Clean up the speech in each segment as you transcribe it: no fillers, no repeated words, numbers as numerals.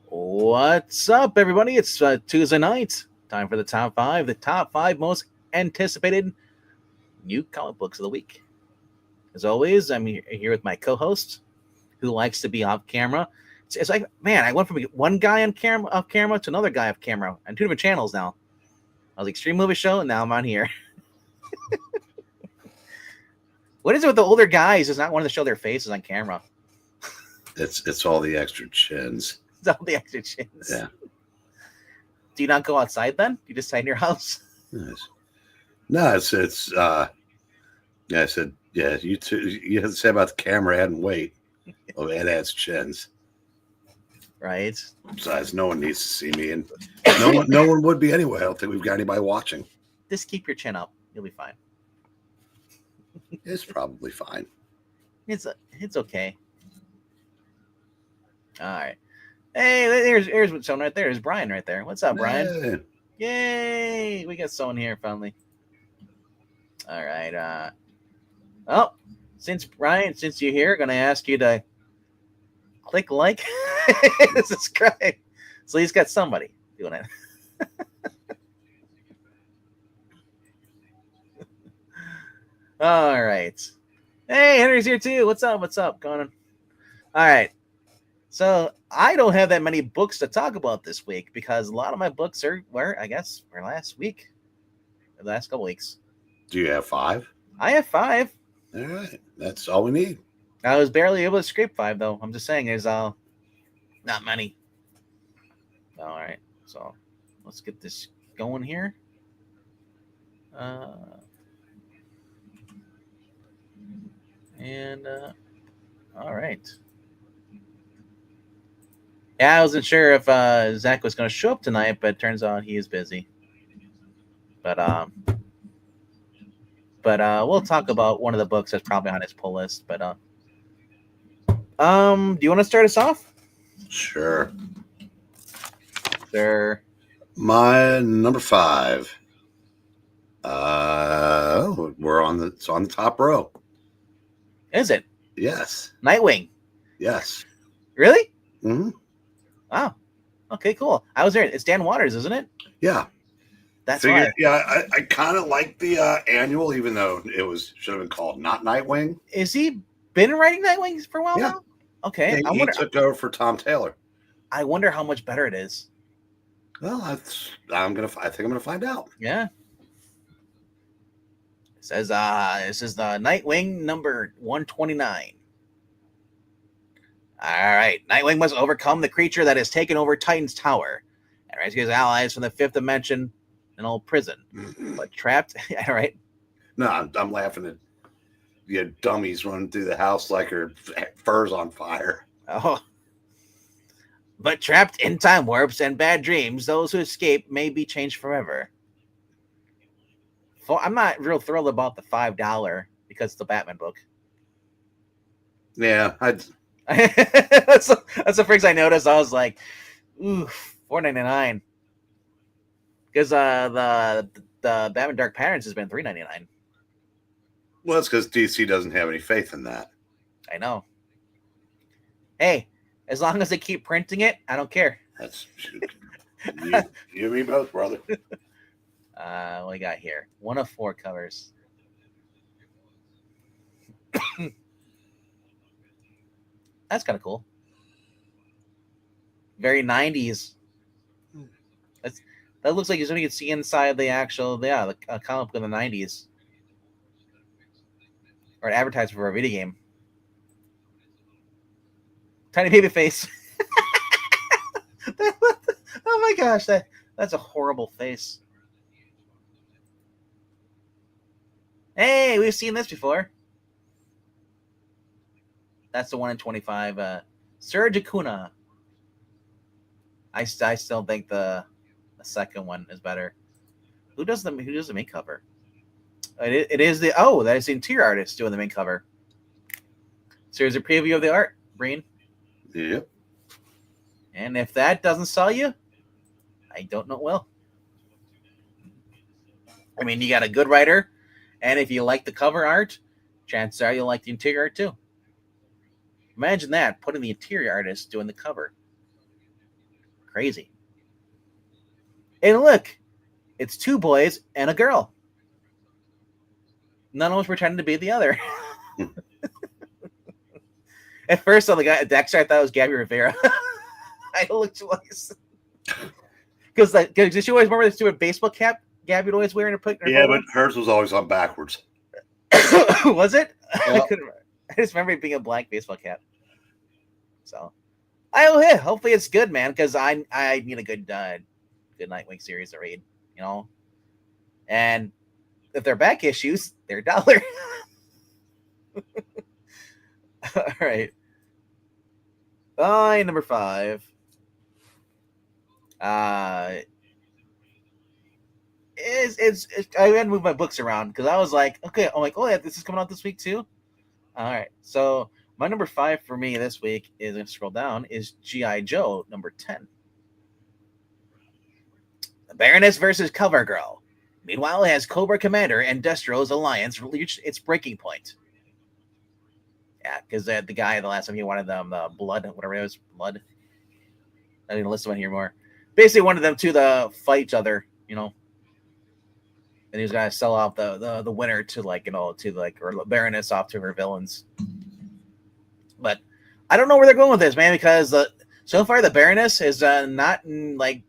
What's up, everybody? It's Tuesday night. Time for the top five most anticipated new comic books of the week. As always, I'm here with my co-host, who likes to be off camera. It's like, man, I went from one guy on camera off camera to another guy off camera on two different channels now. I was Extreme Movie Show, and now I'm on here. What is it with the older guys? Does not want to show their faces on camera. It's all the extra chins. It's all the extra chins. Yeah. Do you not go outside then? You just stay in your house? Nice. No, I said, yeah, you have to say about the camera adding weight. Oh, it adds chins. Right. Besides, no one needs to see me, and no one would be anyway. I don't think we've got anybody watching. Just keep your chin up. You'll be fine. It's probably fine. It's okay. All right. Hey, here's someone right there. There's Brian right there. What's up, Brian? Hey. Yay! We got someone here finally. All right. Oh, since you're here, gonna ask you to click like, subscribe. So he's got somebody doing it. All right. Hey, Henry's here too. What's up? What's up? Going on? All right. So I don't have that many books to talk about this week because a lot of my books were last week, the last couple weeks. Do you have 5? I have 5. All right, that's all we need. I was barely able to scrape 5 though. I'm just saying, there's not many. All right, so let's get this going here. All right. Yeah, I wasn't sure if Zach was going to show up tonight, but it turns out he is busy. But we'll talk about one of the books that's probably on his pull list. But do you want to start us off? Sure. Sure. My number 5. It's on the top row. Is it? Yes. Nightwing. Yes. Really? Mm-hmm. Wow. Okay, cool. I was there. It's Dan Waters, isn't it? Yeah. That's right. Yeah, I kind of like the annual, even though should have been called not Nightwing. Is he been writing Nightwing for a while now? Okay. Yeah, he took over for Tom Taylor. I wonder how much better it is. Well, I think I'm gonna find out. Yeah. It says this is the Nightwing number 129. All right. Nightwing must overcome the creature that has taken over Titan's tower and rescue his allies from the 5th dimension, an old prison. But trapped, all right. No, I'm laughing at dummies running through the house like her fur's on fire. Oh. But trapped in time warps and bad dreams, those who escape may be changed forever. I'm not real thrilled about the $5 because it's the Batman book. Yeah, that's the first I noticed. I was like, ooh, $4.99. Because the Batman Dark Patterns has been $3.99. Well, it's because DC doesn't have any faith in that. I know. Hey, as long as they keep printing it, I don't care. That's you and me both, brother. What we got here? 1 of 4 covers. That's kind of cool. Very 90s. That looks like you can see inside the actual, the comic book in the 90s. Or an advertisement for a video game. Tiny baby face. Oh my gosh, that's a horrible face. Hey, we've seen this before. That's the 1 in 25. Serge Acuna. I still think the second one is better. Who does the main cover? It is that is the interior artist doing the main cover. So here's a preview of the art, Breen. Yep. And if that doesn't sell you, I don't know what will. I mean, you got a good writer, and if you like the cover art, chances are you'll like the interior art too. Imagine that, putting the interior artist doing the cover. Crazy. And look, it's two boys and a girl. None of us pretending to be the other. At first, on the guy Dexter, I thought it was Gabby Rivera. I looked twice because did she always remember the stupid baseball cap Gabby would always wear in her put? Yeah, but hers was always on backwards. Was it? Well, I just remember it being a black baseball cap. So, hopefully it's good, man. Because I need a good Nightwing series to read, you know. And if they're back issues, they're $1. All right. Number 5. It's I had to move my books around because I was like, okay, I'm like, oh yeah, this is coming out this week too. All right, so my number 5 for me this week is going to scroll down is G.I. Joe number 10. The Baroness versus CoverGirl. Meanwhile, has Cobra Commander and Destro's alliance reached its breaking point? Yeah, because the guy the last time he wanted them blood, whatever it was, blood. I didn't listen to hear more. Basically, wanted them two to fight each other, you know. And he was gonna sell off the winner to or Baroness off to her villains. But I don't know where they're going with this, man, because so far the Baroness has not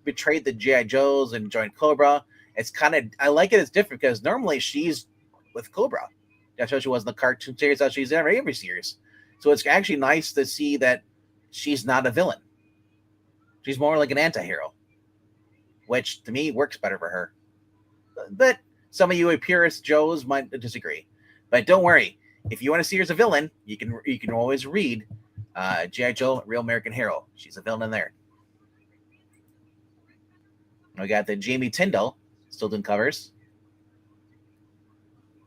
betrayed the G.I. Joes and joined Cobra. It's kind of, I like it. It's different because normally she's with Cobra. That's how she was in the cartoon series. How she's in every series. So it's actually nice to see that she's not a villain. She's more like an anti-hero, which to me works better for her. But some of you purist Joes might disagree. But don't worry. If you want to see her as a villain, you can always read G.I. Joe, Real American Hero. She's a villain in there. We got the Jamie Tyndall still doing covers.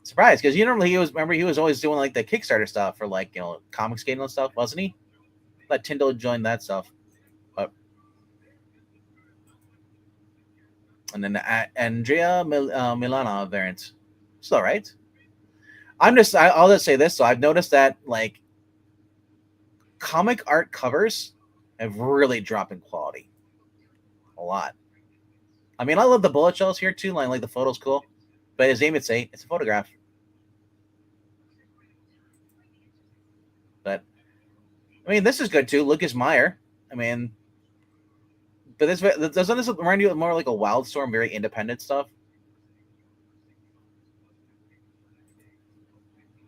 Surprised because normally he was always doing like the Kickstarter stuff for comic skating and stuff, wasn't he? Let Tyndall join that stuff. But and then Andrea Milana variant. It's all right. I'll just say this. So I've noticed that comic art covers have really dropped in quality. A lot. I mean, I love the bullet shells here too. Like the photo's cool. But as Amy would say, it's a photograph. But I mean, this is good too. Lucas Meyer. I mean, but doesn't this remind you of more like a Wildstorm, very independent stuff?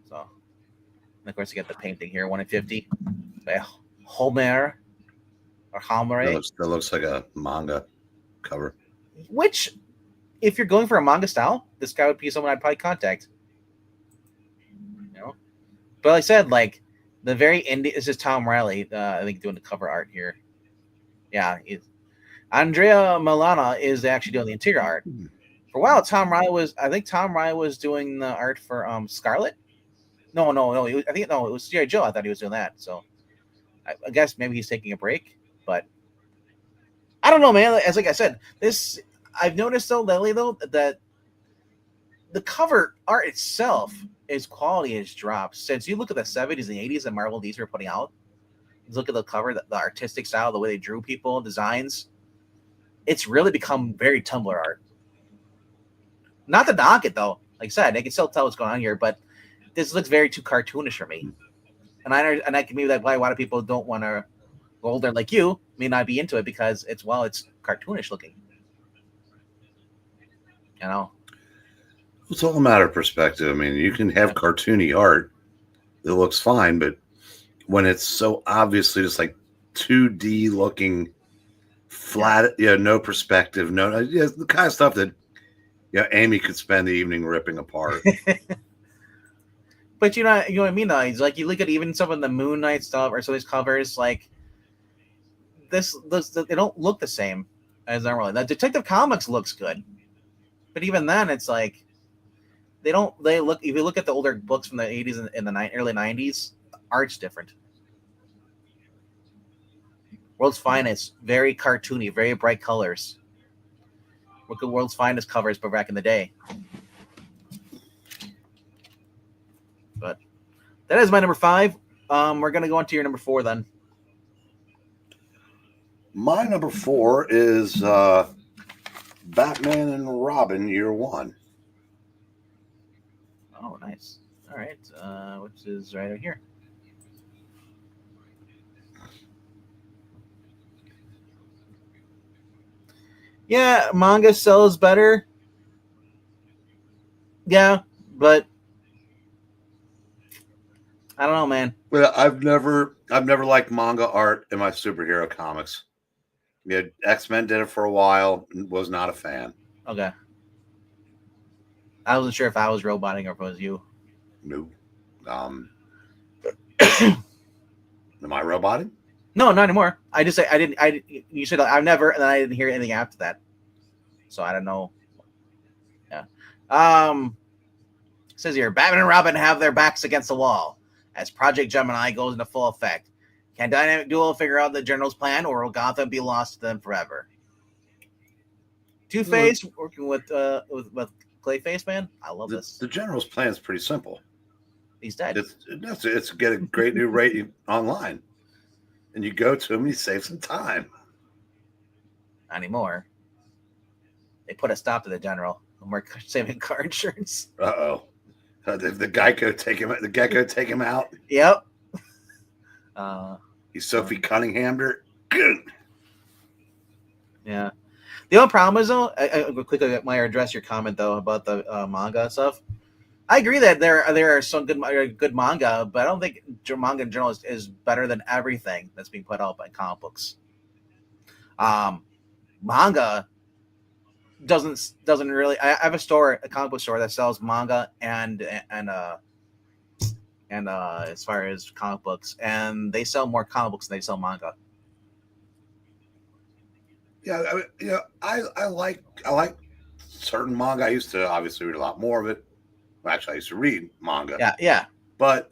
So, and of course, you got the painting here, 1 in 50 by Homer or Homere. That looks like a manga cover. Which, if you're going for a manga style, this guy would be someone I'd probably contact. You know, but like I said, the very end. This is Tom Riley, I think, doing the cover art here. Yeah, Andrea Milana is actually doing the interior art. For a while, Tom Riley was doing the art for Scarlet. No. It was G.I. Joe. I thought he was doing that. So I guess maybe he's taking a break, but I don't know, man. As I said, I've noticed lately that the cover art itself, its quality has dropped since you look at the 70s and 80s that Marvel these were putting out. Look at the cover, the artistic style, the way they drew people, designs. It's really become very Tumblr art. Not to knock it though. Like I said, I can still tell what's going on here, but this looks very too cartoonish for me. And I can maybe that's why a lot of people don't want to go older like you may not be into it because it's cartoonish looking. You know, It's all a matter of perspective. I mean, you can have cartoony art that looks fine, but when it's so obviously just like 2D looking, flat, no perspective, the kind of stuff that Amy could spend the evening ripping apart. But you know what I mean though. It's like you look at even some of the Moon Knight stuff or some of these covers, like this they don't look the same as normally. The Detective Comics looks good. But even then, it's like they look. If you look at the older books from the 80s and the early 90s, the art's different. World's Finest, very cartoony, very bright colors. Look at World's Finest covers, but back in the day. But that is my number 5. We're gonna go on to your number 4 then. My number 4 is Batman and Robin Year One. Oh, nice. All right, which is right over here. Yeah, manga sells better. Yeah, but I don't know, man. Well, I've never liked manga art in my superhero comics. Yeah, X-Men did it for a while. Was not a fan. Okay, I wasn't sure if I was roboting or if it was you. No. Um, am I roboting? No, not anymore. I just say I didn't. You said I've never, and then I didn't hear anything after that. So I don't know. Yeah. It says here, Batman and Robin have their backs against the wall as Project Gemini goes into full effect. Can Dynamic Duo figure out the General's plan, or will Gotham be lost to them forever? Two-Face working with Clayface, man. I love this. The General's plan is pretty simple. He's dead. It's get a great new rating online, and you go to him and you save some time. Not anymore. They put a stop to the General. And we're saving car insurance. Uh-oh. The Geico take him. The Gecko take him out. Yep. He's Sophie Cunninghammed. Yeah. The only problem is though, I quickly might address your comment though about the manga stuff. I agree that there are some good manga, but I don't think manga in general is better than everything that's being put out by comic books. Manga doesn't really. I have a comic book store that sells manga and as far as comic books, and they sell more comic books than they sell manga. Yeah, I like certain manga. I used to obviously read a lot more of it. Well, actually, I used to read manga. Yeah. But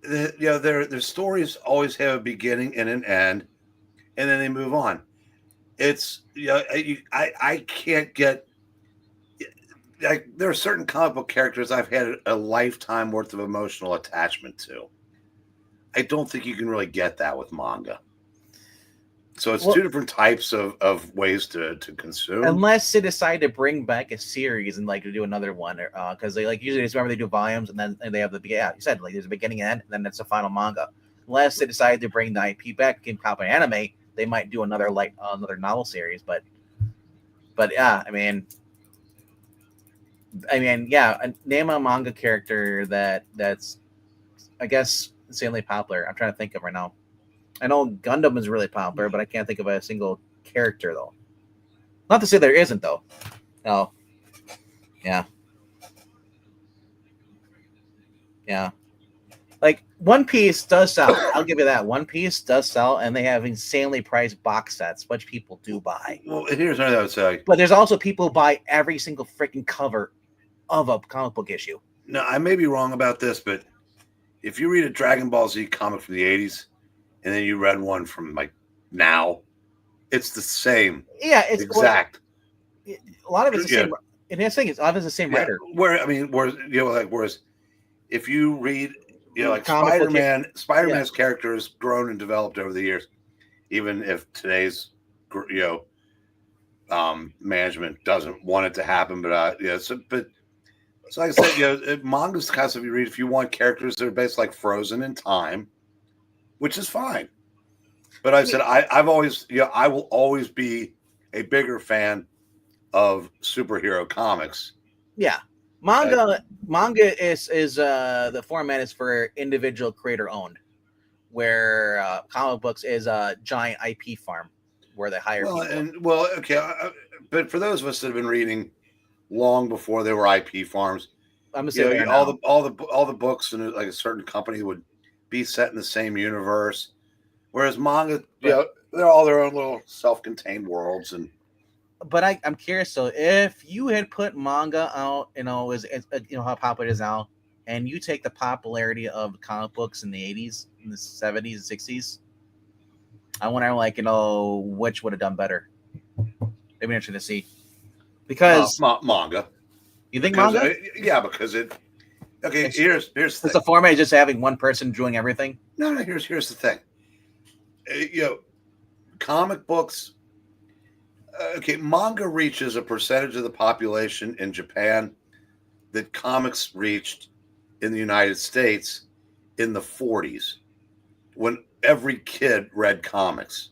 their stories always have a beginning and an end, and then they move on. It's I can't get like there are certain comic book characters I've had a lifetime worth of emotional attachment to. I don't think you can really get that with manga. So it's two different types of ways to consume. Unless they decide to bring back a series and like to do another one, because they like usually remember they do volumes and then they have you said like there's a beginning and end, and then it's a final manga. Unless they decide to bring the IP back in copy anime, they might do another novel series. But yeah, I mean, yeah, name a manga character that's I guess insanely popular. I'm trying to think of right now. I know Gundam is really popular, but I can't think of a single character though. Not to say there isn't though. No. Yeah. Yeah. Like One Piece does sell. I'll give you that. One Piece does sell, and they have insanely priced box sets, which people do buy. Well, here's what I would say. But there's also people who buy every single freaking cover of a comic book issue. No, I may be wrong about this, but if you read a Dragon Ball Z comic from the 80s, and then you read one from like now, it's the same. Yeah, it's exact. A lot of it's the same. And that's the thing, a lot of it's the same writer. Whereas if you read, like Spider-Man's character has grown and developed over the years, even if today's, management doesn't want it to happen. But so like I said, manga's the kind of stuff you read if you want characters that are basically like frozen in time, which is fine. But I said I've always, I will always be a bigger fan of superhero comics. Yeah, manga is the format is for individual creator owned, where comic books is a giant IP farm where they hire people. But for those of us that have been reading long before there were IP farms, I'm gonna say all the books in like a certain company would be set in the same universe, whereas manga, they're all their own little self-contained worlds. But I'm curious. So if you had put manga out, as how popular it is now, and you take the popularity of comic books in the 80s, in the 70s, and 60s, I wonder, which would have done better. It'd be interesting to see. Because manga. You think manga? Yeah, because it. Okay, here's the thing. The format is just having one person doing everything. No. Here's the thing. Comic books. Okay, manga reaches a percentage of the population in Japan that comics reached in the United States in the 40s, when every kid read comics.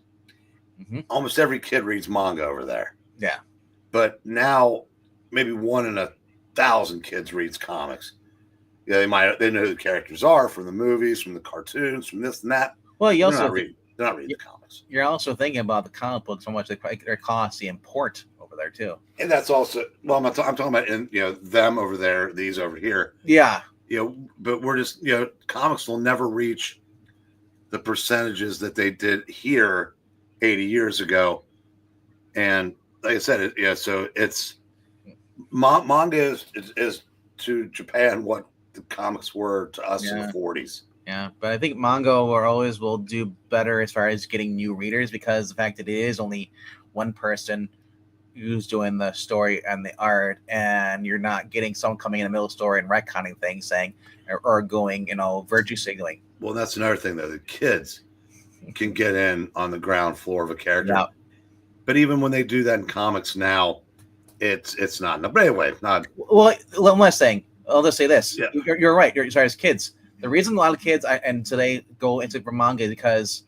Mm-hmm. Almost every kid reads manga over there. Yeah. But now, maybe 1 in 1,000 kids reads comics. They know who the characters are from the movies, from the cartoons, from this and that. Well, you They're also not reading the comics. You're also thinking about the comic books, how much they cost the import over there too. And that's also I'm talking about them over there, these over here. Yeah. But we're just comics will never reach the percentages that they did here 80 years ago. And like I said, so it's manga is to Japan what the comics were to us in the 40s. Yeah, but I think manga will do better as far as getting new readers, because the fact that it is only one person who's doing the story and the art, and you're not getting someone coming in the middle of the story and retconning things, saying or going, virtue signaling. Well, that's another thing that the kids can get in on the ground floor of a character. Yeah. But even when they do that in comics now, it's not. But anyway, not. Well, one last thing. I'll just say this. Yeah. You're right. As far as kids, the reason a lot of kids and today go into manga is because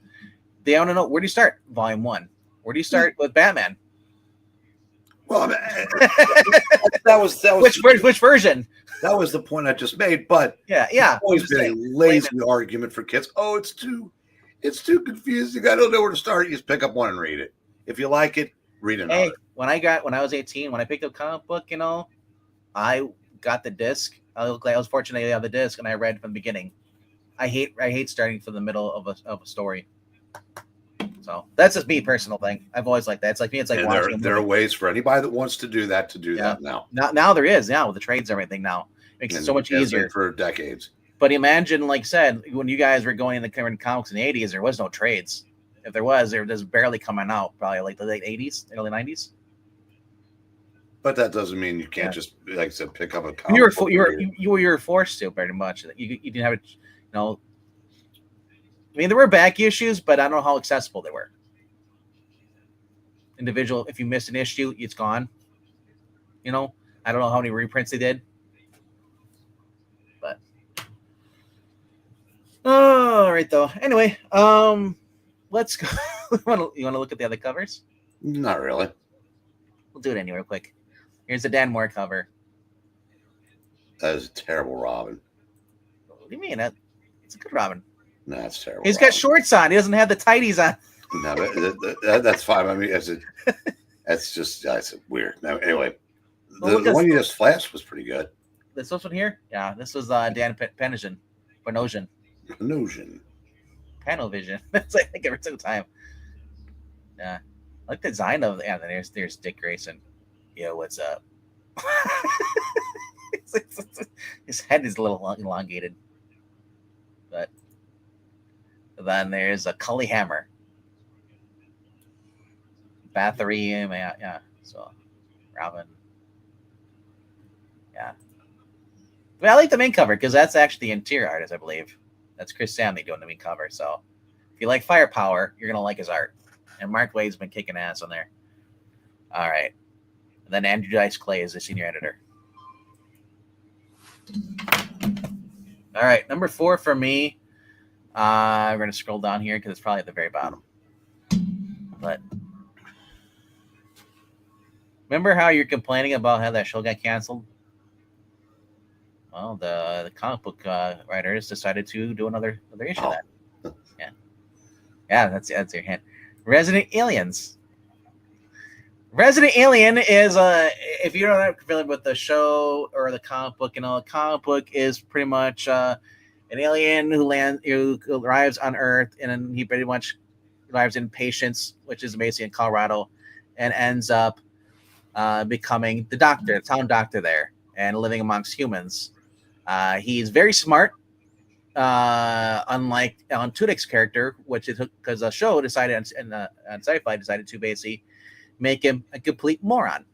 they want to know, where do you start? Volume 1. Where do you start with Batman? Well, I mean, that was which version? That was the point I just made. But yeah. Always been a lazy argument for kids. Oh, it's too confusing. I don't know where to start. You just pick up one and read it. If you like it, read another. Hey, when I was 18, when I picked up a comic book, I got the disc. I was fortunate to have the disc, and I read from the beginning. I hate starting from the middle of a story. So that's just me, personal thing. I've always liked that. It's like me. It's like watching. There are ways for anybody that wants to do that that now. Now there is with the trades and everything. Now it makes it so much easier for decades. But imagine, like I said, when you guys were going in the current comics in the 80s, there was no trades. If there was, there was barely coming out. Probably like the late 80s, early 90s. But that doesn't mean you can't just, like I said, pick up a comic. You were forced to, pretty much. You didn't have it, I mean, there were back issues, but I don't know how accessible they were. Individual, if you missed an issue, it's gone. I don't know how many reprints they did. But all right, though. Anyway, let's go. You want to look at the other covers? Not really. We'll do it anyway, real quick. Here's the Dan Moore cover. That is a terrible Robin. What do you mean? It's a good Robin. No, that's terrible. He's got shorts on. He doesn't have the tighties on. No, that's fine. I mean, that's weird. No, anyway, the one you just flashed was pretty good. This one here? Yeah, this was Dan Panosian. Panosian. That's I think every single time. Yeah. I like the design of there's Dick Grayson. Yo, what's up? His head is a little elongated. But then there's a Cully Hammer. Bathory, yeah. So Robin. Yeah. But I like the main cover because that's actually the interior artist, I believe. That's Chris Samney doing the main cover. So if you like Firepower, you're gonna like his art. And Mark Waid's been kicking ass on there. All right. And then Andrew Dice Clay is the senior editor. All right, number 4 for me. We're going to scroll down here because it's probably at the very bottom. But remember how you're complaining about how that show got canceled? Well, the comic book writers decided to do another issue of that. Yeah, that's your hint. Resident Aliens. Resident Alien is if you're not familiar with the show or the comic book, the comic book is pretty much an alien who arrives on Earth, and then he pretty much arrives in Patience, which is basically in Colorado, and ends up becoming the town doctor there, and living amongst humans. He's very smart, unlike Alan Tudyk's character, which it took because the show decided on Sci-Fi decided to basically make him a complete moron,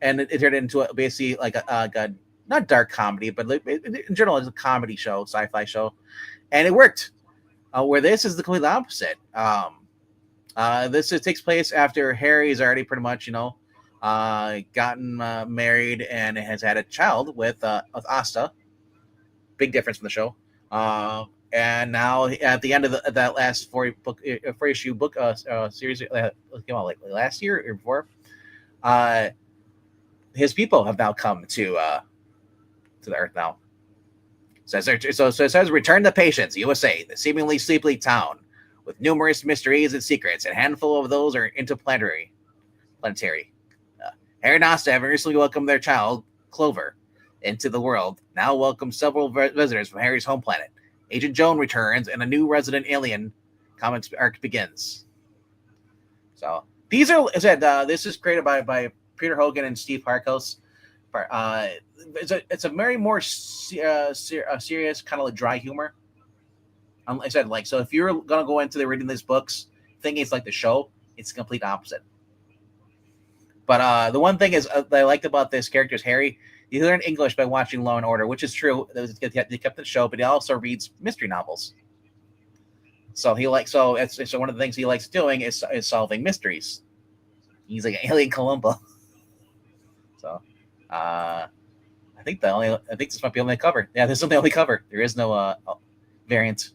and it turned into basically like a not dark comedy, but in general, it's a comedy show, sci-fi show, and it worked. where this is the complete opposite. This takes place after Harry's already pretty much, gotten married and has had a child with Asta. Big difference from the show. And now at the end of that last four issue book series that came out like last year or before, his people have now come to the Earth now. So it says, return to Patience, USA, the seemingly sleepy town with numerous mysteries and secrets. A handful of those are interplanetary. Harry and Asta have recently welcomed their child, Clover, into the world. Now welcome several visitors from Harry's home planet. Agent Joan returns, and a new resident alien comics arc begins. So these are, as I said, this is created by Peter Hogan and Steve Harkos. It's a very more serious, kind of like dry humor. Like I said, so if you're gonna go into reading these books thinking it's like the show, it's the complete opposite. But the one thing is that I liked about this character is Harry. He learned English by watching Law and Order, which is true. They kept the show, but he also reads mystery novels. So it's one of the things he likes doing is solving mysteries. He's like an alien Columbo. So, I think this might be the only cover. Yeah, this is the only cover. There is no variant.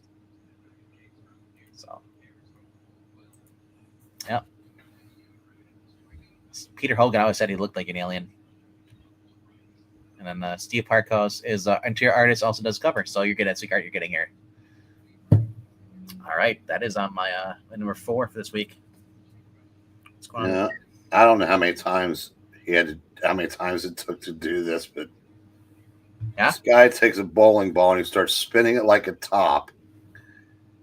So, yeah. Peter Hogan always said he looked like an alien. And then Steve Parkos is interior artist, also does cover. So you're good at art you're getting here. All right, that is on my number 4 for this week. What's going on? I don't know how many times it took to do this, but this guy takes a bowling ball and he starts spinning it like a top,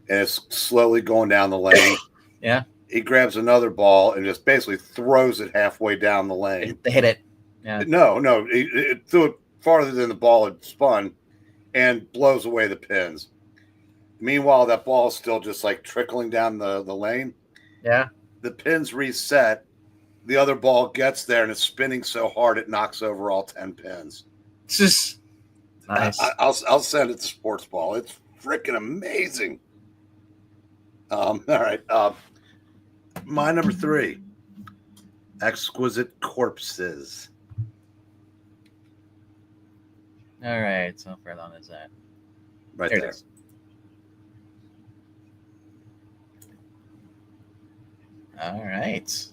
and it's slowly going down the lane. Yeah. He grabs another ball and just basically throws it halfway down the lane. They hit it. Yeah. No, it threw it farther than the ball had spun and blows away the pins. Meanwhile, that ball is still just like trickling down the lane. Yeah. The pins reset. The other ball gets there and it's spinning so hard it knocks over all 10 pins. It's just nice. I'll send it to Sports Ball. It's freaking amazing. All right. My number 3, Exquisite Corpses. All right. So far long is that? Right there. It is. All right.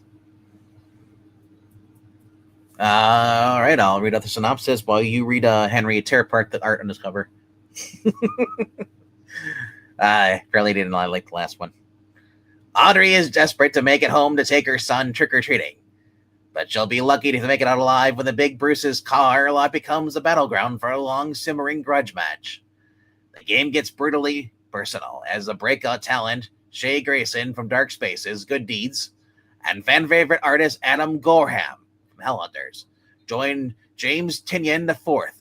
All right. I'll read out the synopsis while you read Henry tear apart the art on this cover. I really didn't like the last one. Audrey is desperate to make it home to take her son trick-or-treating, but she'll be lucky to make it out alive when the Big Bruce's car lot becomes a battleground for a long simmering grudge match. The game gets brutally personal as the breakout talent Shay Grayson from Dark Spaces, Good Deeds, and fan favorite artist Adam Gorham from Hellhunters join James Tinian IV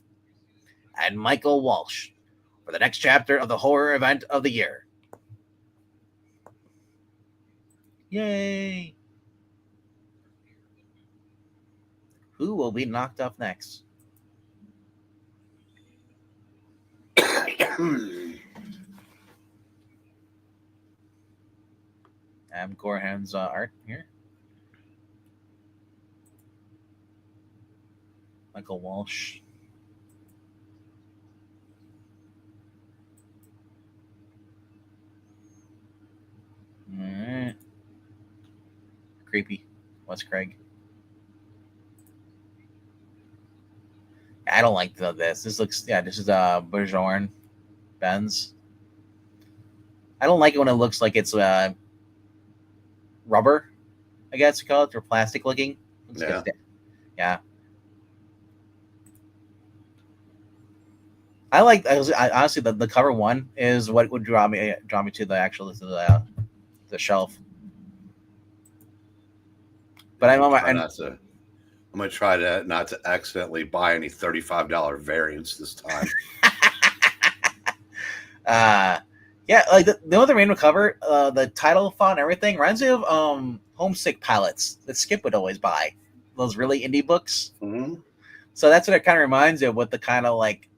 and Michael Walsh for the next chapter of the horror event of the year. Yay! Who will be knocked off next? Adam Gorham's art here. Michael Walsh. All right. Creepy. Wes Craig. I don't like this. This looks, this is Bjorn Benz. I don't like it when it looks like it's rubber, I guess you call it, or plastic looking. Yeah. Yeah. I honestly the cover one is what would draw me to the shelf. But I'm gonna try not to accidentally buy any $35 variants this time. Yeah, like the other main cover, the title font, everything reminds me of Homesick Pilots that Skip would always buy, those really indie books. Mm-hmm. So that's what it kind of reminds you of, what the kind of like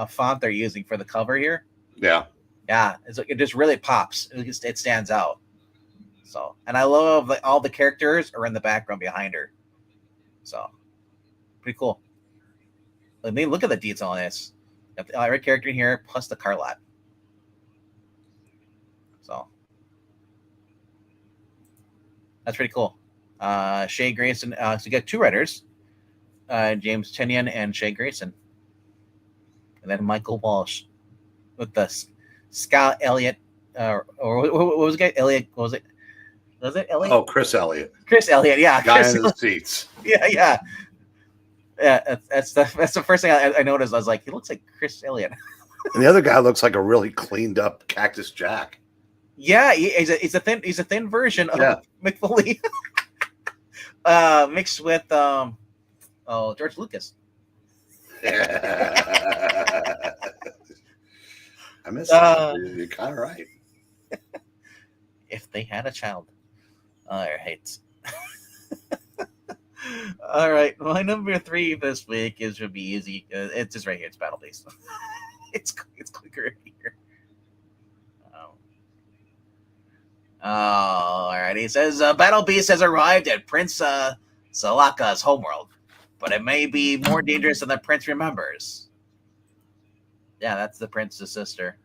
font they're using for the cover here. Yeah. Yeah, it's like it just really pops. It stands out. So, and I love like all the characters are in the background behind her. So, pretty cool. I mean, look at the detail on this. Got the every character in here plus the car lot. So, that's pretty cool. Shay Grayson. So you got two writers, James Tinian and Shay Grayson, and then Michael Walsh with the Scott Elliott. Or what was the guy? Elliott. What was it? Was it Elliott? Oh, Chris Elliott. Chris Elliott. Yeah, Guy Chris in the seats. Yeah, yeah. Yeah, that's the first thing I noticed. I was like, he looks like Chris Elliott. And the other guy looks like a really cleaned up Cactus Jack. Yeah, he's a thin version of Mick Foley, mixed with George Lucas. I missed that. You're kind of right. If they had a child. All right. All right. My number 3 this week should be easy. It's just right here. It's Battle Beast. it's quicker here. All right. He says Battle Beast has arrived at Prince Salaka's homeworld, but it may be more dangerous than the prince remembers. Yeah, that's the prince's sister.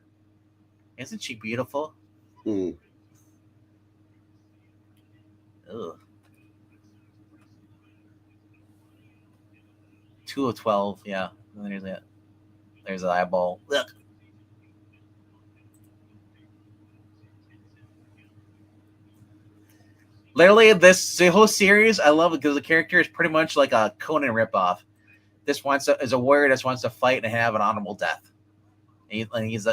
Isn't she beautiful? Mm. Ugh. 2 of 12, yeah. And there's an eyeball. Ugh. Literally, the whole series, I love it because the character is pretty much like a Conan ripoff. This is a warrior that wants to fight and have an honorable death. And he's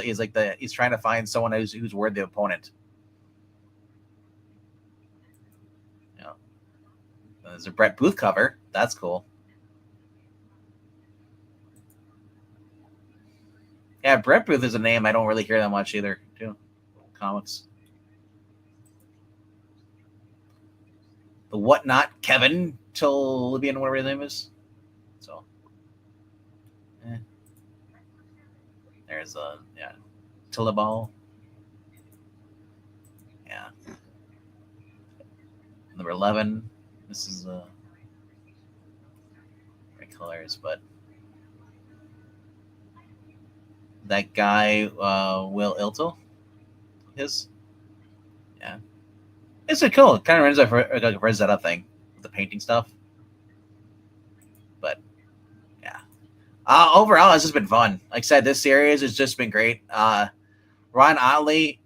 trying to find someone who's worthy opponent. Yeah. There's a Brett Booth cover. That's cool. Yeah, Brett Booth is a name I don't really hear that much either, too. Comics. The Whatnot, Kevin Tolibian, whatever his name is. So, there's Tillabal. Yeah. Number 11. This is great colors, but that guy, Will Ilto, yeah. It's a cool. It kind of runs like a Rosetta thing with the painting stuff. But yeah, overall, it's just been fun. Like I said, this series has just been great. Ron Otley,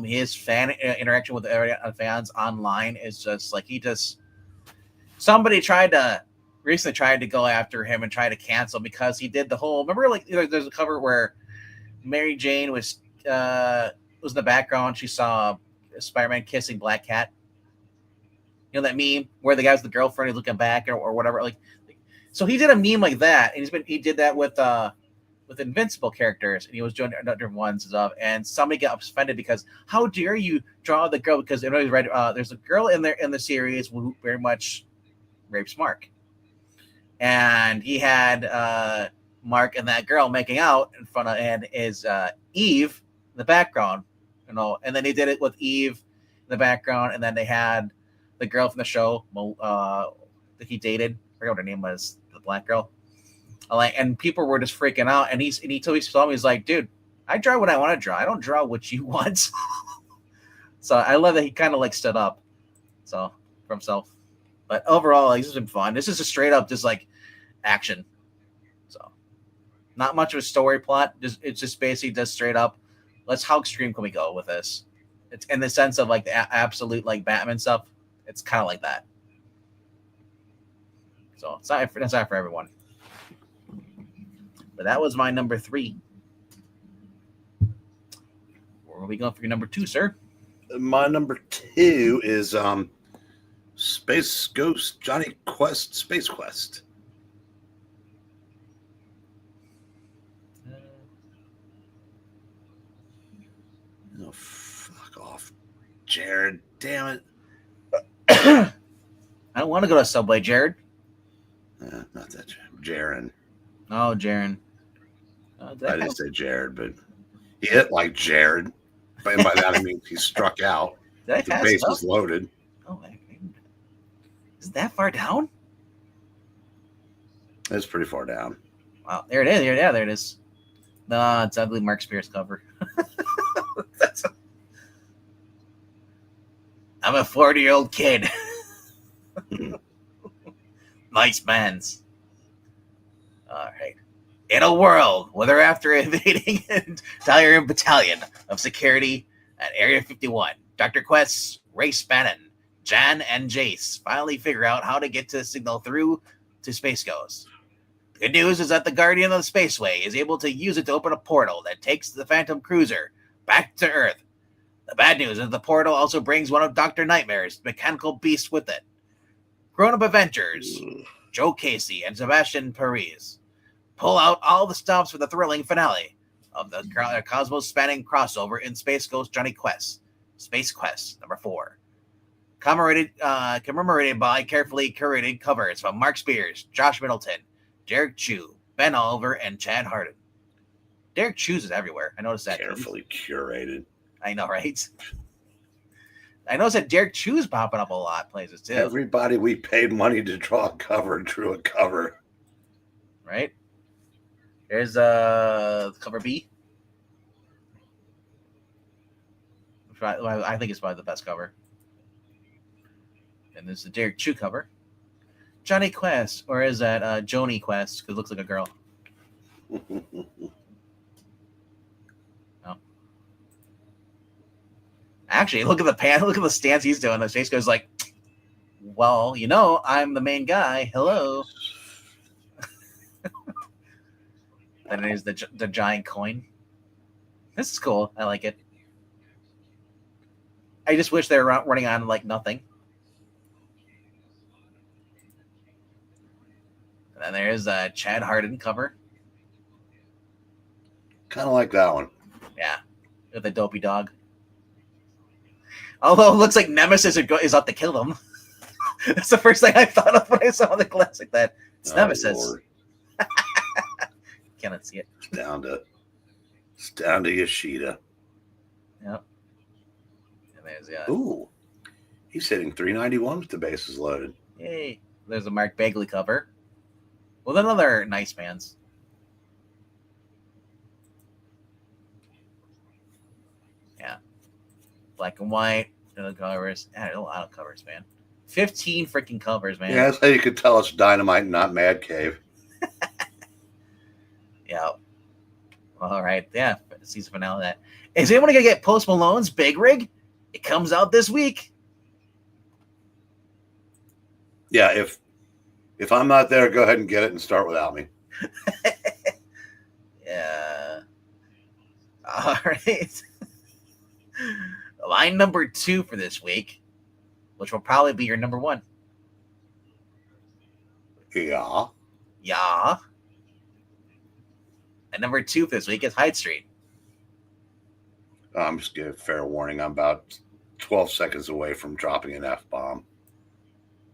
his fan interaction with the fans online is just like somebody recently tried to go after him and try to cancel because he did the whole. Remember, like there's a cover where Mary Jane was in the background. She saw Spider-Man kissing Black Cat. You know that meme where the guy's the girlfriend is looking back or whatever. Like, so he did a meme like that, and he did that with Invincible characters, and he was doing different ones and stuff. And somebody got offended because how dare you draw the girl? Because everybody's right. There's a girl in the series who very much rapes Mark, and he had Mark and that girl making out in front of and is Eve in the background. And then they did it with Eve in the background, and then they had the girl from the show that he dated. I forgot what her name was, the black girl. And people were just freaking out. And he saw me, he's like, dude, I draw what I want to draw. I don't draw what you want. So I love that he kind of like stood up for himself. But overall, this has been fun. This is a straight up just like action. So not much of a story plot. It's just basically just straight up. How extreme can we go with this? It's in the sense of like the absolute like Batman stuff. It's kind of like that. So it's not for everyone. But that was my number 3. Where are we going for your number 2, sir? My number 2 is Space Ghost Johnny Quest Space Quest. Oh, fuck off, Jared. Damn it. I don't want to go to Subway, Jared. Not that Jared. Oh, Jared. I didn't say Jared, but He hit like Jared. And by that I mean he struck out. Did I The pass base it up? was loaded. Oh, is that far down? It's pretty far down. Wow, there it is. Yeah, there it is. No, it's ugly Mark Spears cover. I'm a 40-year-old kid. Nice man's. All right. In a world where they're after invading an entire battalion of security at Area 51, Dr. Quest, Ray Spannon, Jan, and Jace finally figure out how to get the signal through to Space Ghost. The good news is that the Guardian of the Spaceway is able to use it to open a portal that takes the Phantom Cruiser back to Earth. The bad news is the portal also brings one of Dr. Nightmare's mechanical beasts with it. Grown-up Avengers, Joe Casey and Sebastian Perez, pull out all the stops for the thrilling finale of the cosmos-spanning crossover in Space Ghost Johnny Quest, Space Quest number 4. Commemorated by carefully curated covers from Mark Spears, Josh Middleton, Derek Chu, Ben Oliver, and Chad Hardin. Derek Chu's is everywhere. I noticed that. Carefully curated. I know, right? I noticed that Derek Chu's popping up a lot of places too. Everybody we paid money to draw a cover drew a cover. Right? There's cover B. I think it's probably the best cover. And there's the Derek Chu cover. Johnny Quest, or is that Joni Quest? Because it looks like a girl. Oh. Actually, look at the pan. Look at the stance he's doing. The face goes like, well, you know, I'm the main guy. Hello. Then there's the giant coin. This is cool. I like it. I just wish they were running on like nothing. And then there's a Chad Hardin cover. Kind of like that one. Yeah, with the dopey dog. Although it looks like Nemesis is out to kill them. That's the first thing I thought of when I saw the classic. That it's Nemesis. Cannot see it. It's down to Yoshida. Yep. And there's ooh, he's hitting 391 with the bases loaded. Yay! There's a Mark Bagley cover with another nice man's. Yeah, black and white. No covers. A lot of covers, man. 15 freaking covers, man. Yeah, that's how you could tell it's Dynamite, not Mad Cave. Yeah. All right. Yeah. Season finale of that. Is anyone going to get Post Malone's Big Rig? It comes out this week. Yeah. If I'm not there, go ahead and get it and start without me. Yeah. All right. Line number 2 for this week, which will probably be your number 1. Yeah. Yeah. And number 2 for this week is Hyde Street. I'm just giving fair warning. I'm about 12 seconds away from dropping an F-bomb.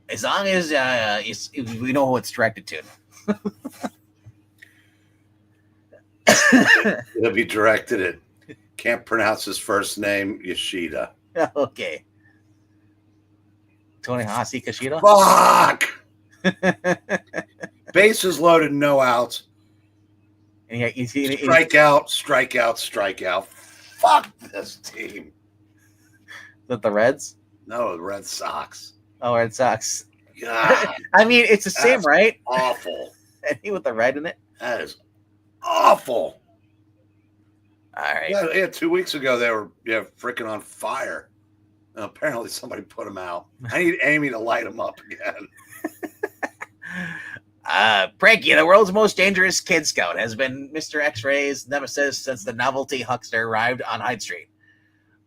As long as we know who it's directed to. It'll be directed at, can't pronounce his first name, Yoshida. Okay. Tonehashi Kishida? Fuck! Bases loaded, no outs. And Strikeout, strikeout, strikeout. Fuck this team. Is that the Reds? No, the Red Sox. Oh, Red Sox. God, I mean, it's the same, right? Awful. Anything with the red in it? That is awful. All right. Yeah, 2 weeks ago they were freaking on fire. And apparently somebody put them out. I need Amy to light them up again. Pranky, the world's most dangerous kid scout, has been Mr. X-Ray's nemesis since the novelty huckster arrived on Hyde Street.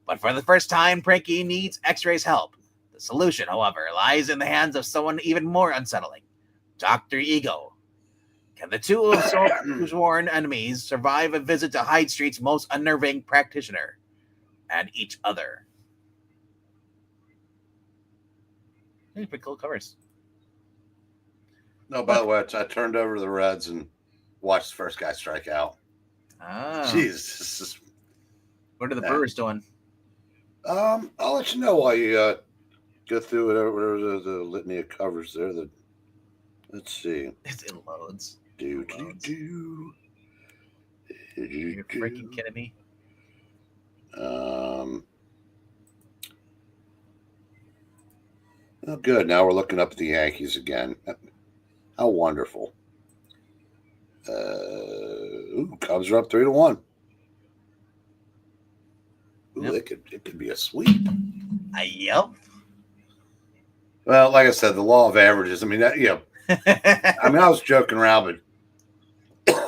But for the first time, Pranky needs X-Ray's help. The solution, however, lies in the hands of someone even more unsettling, Dr. Ego. Can the two of sworn enemies survive a visit to Hyde Street's most unnerving practitioner and each other? Pretty cool covers. No, by the way, I turned over to the Reds and watched the first guy strike out. Ah. Jesus, What are the Brewers doing? I'll let you know while you go through whatever the litany of covers there. Let's see. It loads. Do. You're freaking kidding me. Oh, good. Now we're looking up at the Yankees again. How wonderful. Cubs are up 3-1. Ooh, Yep. it could be a sweep. Yep. Well, like I said, the law of averages. I mean, I was joking around, but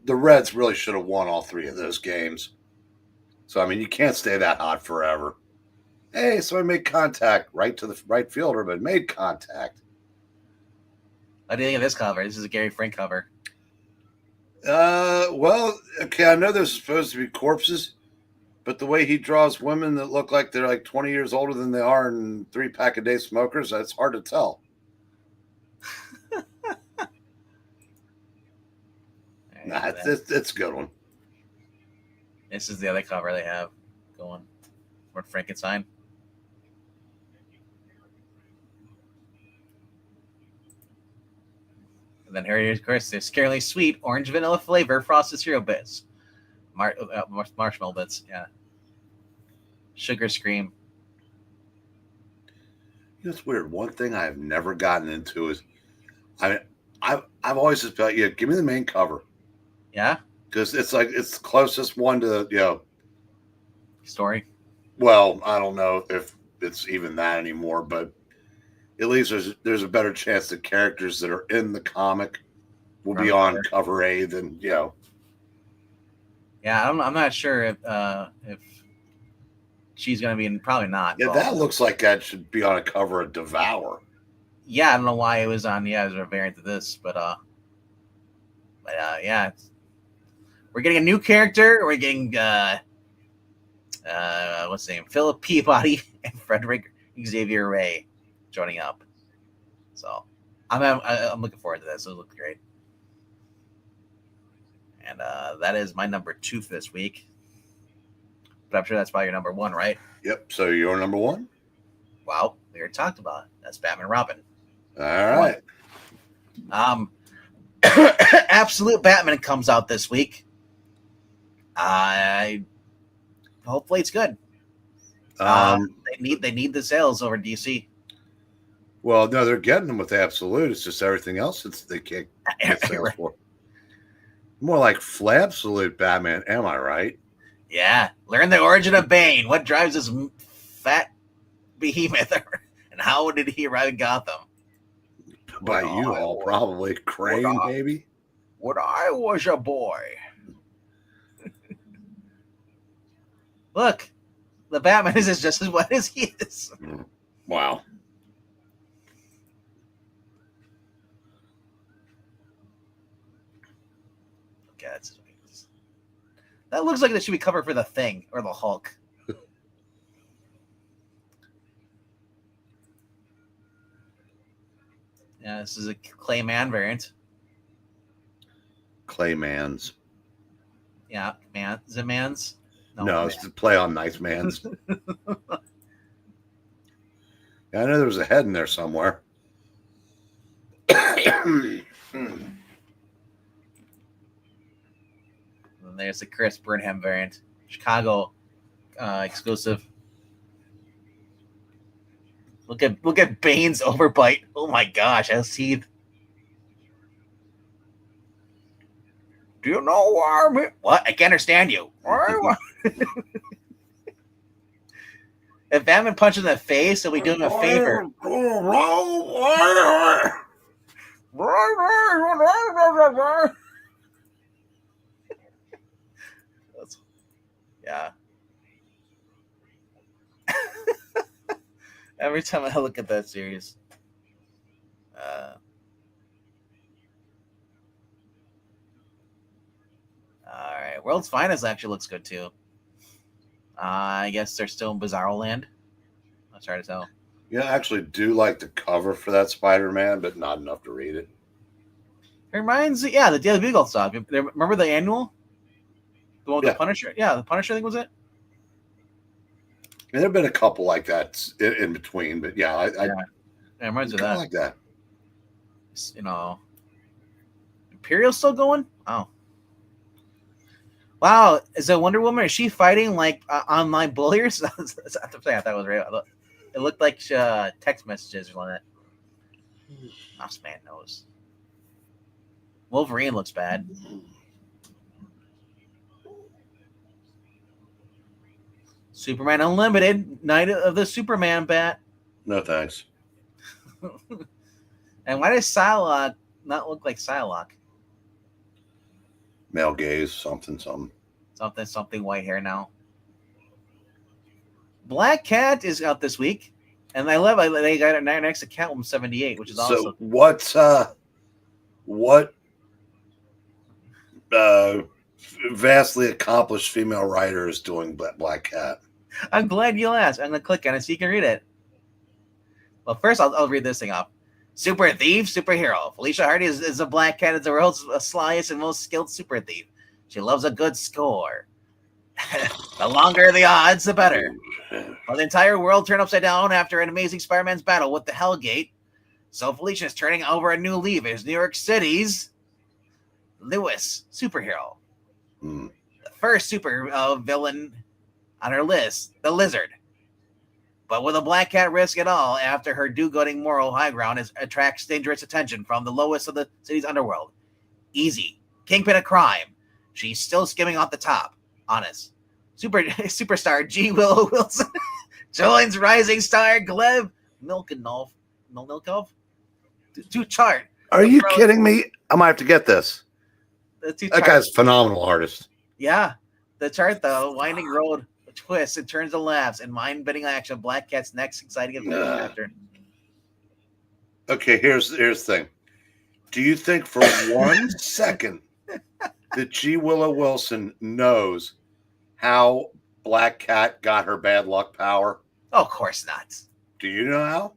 the Reds really should have won all 3 of those games. So, I mean, you can't stay that hot forever. Hey, so I made contact right to the right fielder, but made contact. What do you think of this cover? This is a Gary Frank cover. Well, okay, I know there's supposed to be corpses, but the way he draws women that look like they're like 20 years older than they are and 3-pack-a-day smokers, it's hard to tell. It's a good one. This is the other cover they have going for Frankenstein. And then here, of course, there's scarily sweet orange vanilla flavor frosted cereal bits, marshmallow bits, yeah. Sugar Scream. You know, it's weird. One thing I've never gotten into is, I've always just felt, give me the main cover. Yeah, because it's like it's the closest one to story. Well, I don't know if it's even that anymore, but at least there's a better chance that characters that are in the comic will be on cover A than Yeah, I'm not sure if she's going to be probably not. Yeah, that looks like that should be on a cover of Devour. Yeah, I don't know why it was on. Yeah, as a variant of this, but yeah, we're getting a new character. We're getting what's his name? Philip Peabody and Frederick Xavier Ray joining up. So I'm looking forward to this. It'll look great. And that is my number 2 for this week. But I'm sure that's probably your number 1, right? Yep. So you're number 1? Wow, we already talked about it. That's Batman Robin. All right. Absolute Batman comes out this week. Hopefully it's good. They need the sales over DC. Well, no, they're getting them with Absolute. It's just everything else they can't get sales for. More like Flabsolute Batman, am I right? Yeah. Learn the origin of Bane. What drives this fat behemoth? And how did he arrive in Gotham? By you all, probably. Crane, maybe? When I was a boy. Look, the Batman is just as wet as he is. Wow. Okay, that looks like that should be covered for the Thing or the Hulk. Yeah, this is a Clayman variant. Claymans. Yeah, Man's. No, it's to play on Nice Man's. Yeah, I know there was a head in there somewhere. And there's the Chris Burnham variant, Chicago exclusive. Look at Bane's overbite. Oh my gosh, has teeth. Do you know why I'm here? What? I can't understand you. If Batman punches in the face, he'll be doing a favor. Yeah. Every time I look at that series. All right. World's Finest actually looks good too. I guess they're still in Bizarro Land. I'm trying to tell. Yeah, I actually do like the cover for that Spider-Man, but not enough to read it. It reminds me, the Daily Bugle stuff. Remember the annual? The one with the Punisher? Yeah, the Punisher thing was it? there have been a couple like that in between, but yeah, I Yeah, it reminds me of kind of that. like that. You know, Imperial's still going? Oh. Wow, is it Wonder Woman? Is she fighting like online bulliers? That's the thing I thought was real. It looked like text messages or like that. Mouse man knows. Wolverine looks bad. Superman Unlimited, Night of the Superman bat. No thanks. And why does Psylocke not look like Psylocke? Male gaze, something. Something white hair now. Black Cat is out this week. And I love they got it next to Catwoman 78, which is awesome. So what vastly accomplished female writer is doing Black Cat? I'm glad you asked. I'm going to click on it so you can read it. Well, first I'll read this thing off. Super thief, superhero. Felicia Hardy is a Black Cat, is the world's slyest and most skilled super thief. She loves a good score. The longer the odds, the better. Well, the entire world turned upside down after an amazing Spider-Man's battle with the Hellgate. So Felicia is turning over a new leaf as New York City's Lewis superhero. The first super villain on her list, the Lizard. But will the Black Cat risk it all after her do-gooding moral high ground attracts dangerous attention from the lowest of the city's underworld? Easy. Kingpin of crime. She's still skimming off the top. Honest. Superstar G. Willow Wilson joins rising star Gleb Milkov to chart. Are you kidding me? I might have to get this. That guy's a phenomenal artist. Yeah. The chart, the winding road twists and turns to laughs and mind-bending action. Black Cat's next exciting adventure chapter. Okay, here's the thing. Do you think for 1 second that G. Willow Wilson knows how Black Cat got her bad luck power? Oh, of course not. Do you know how?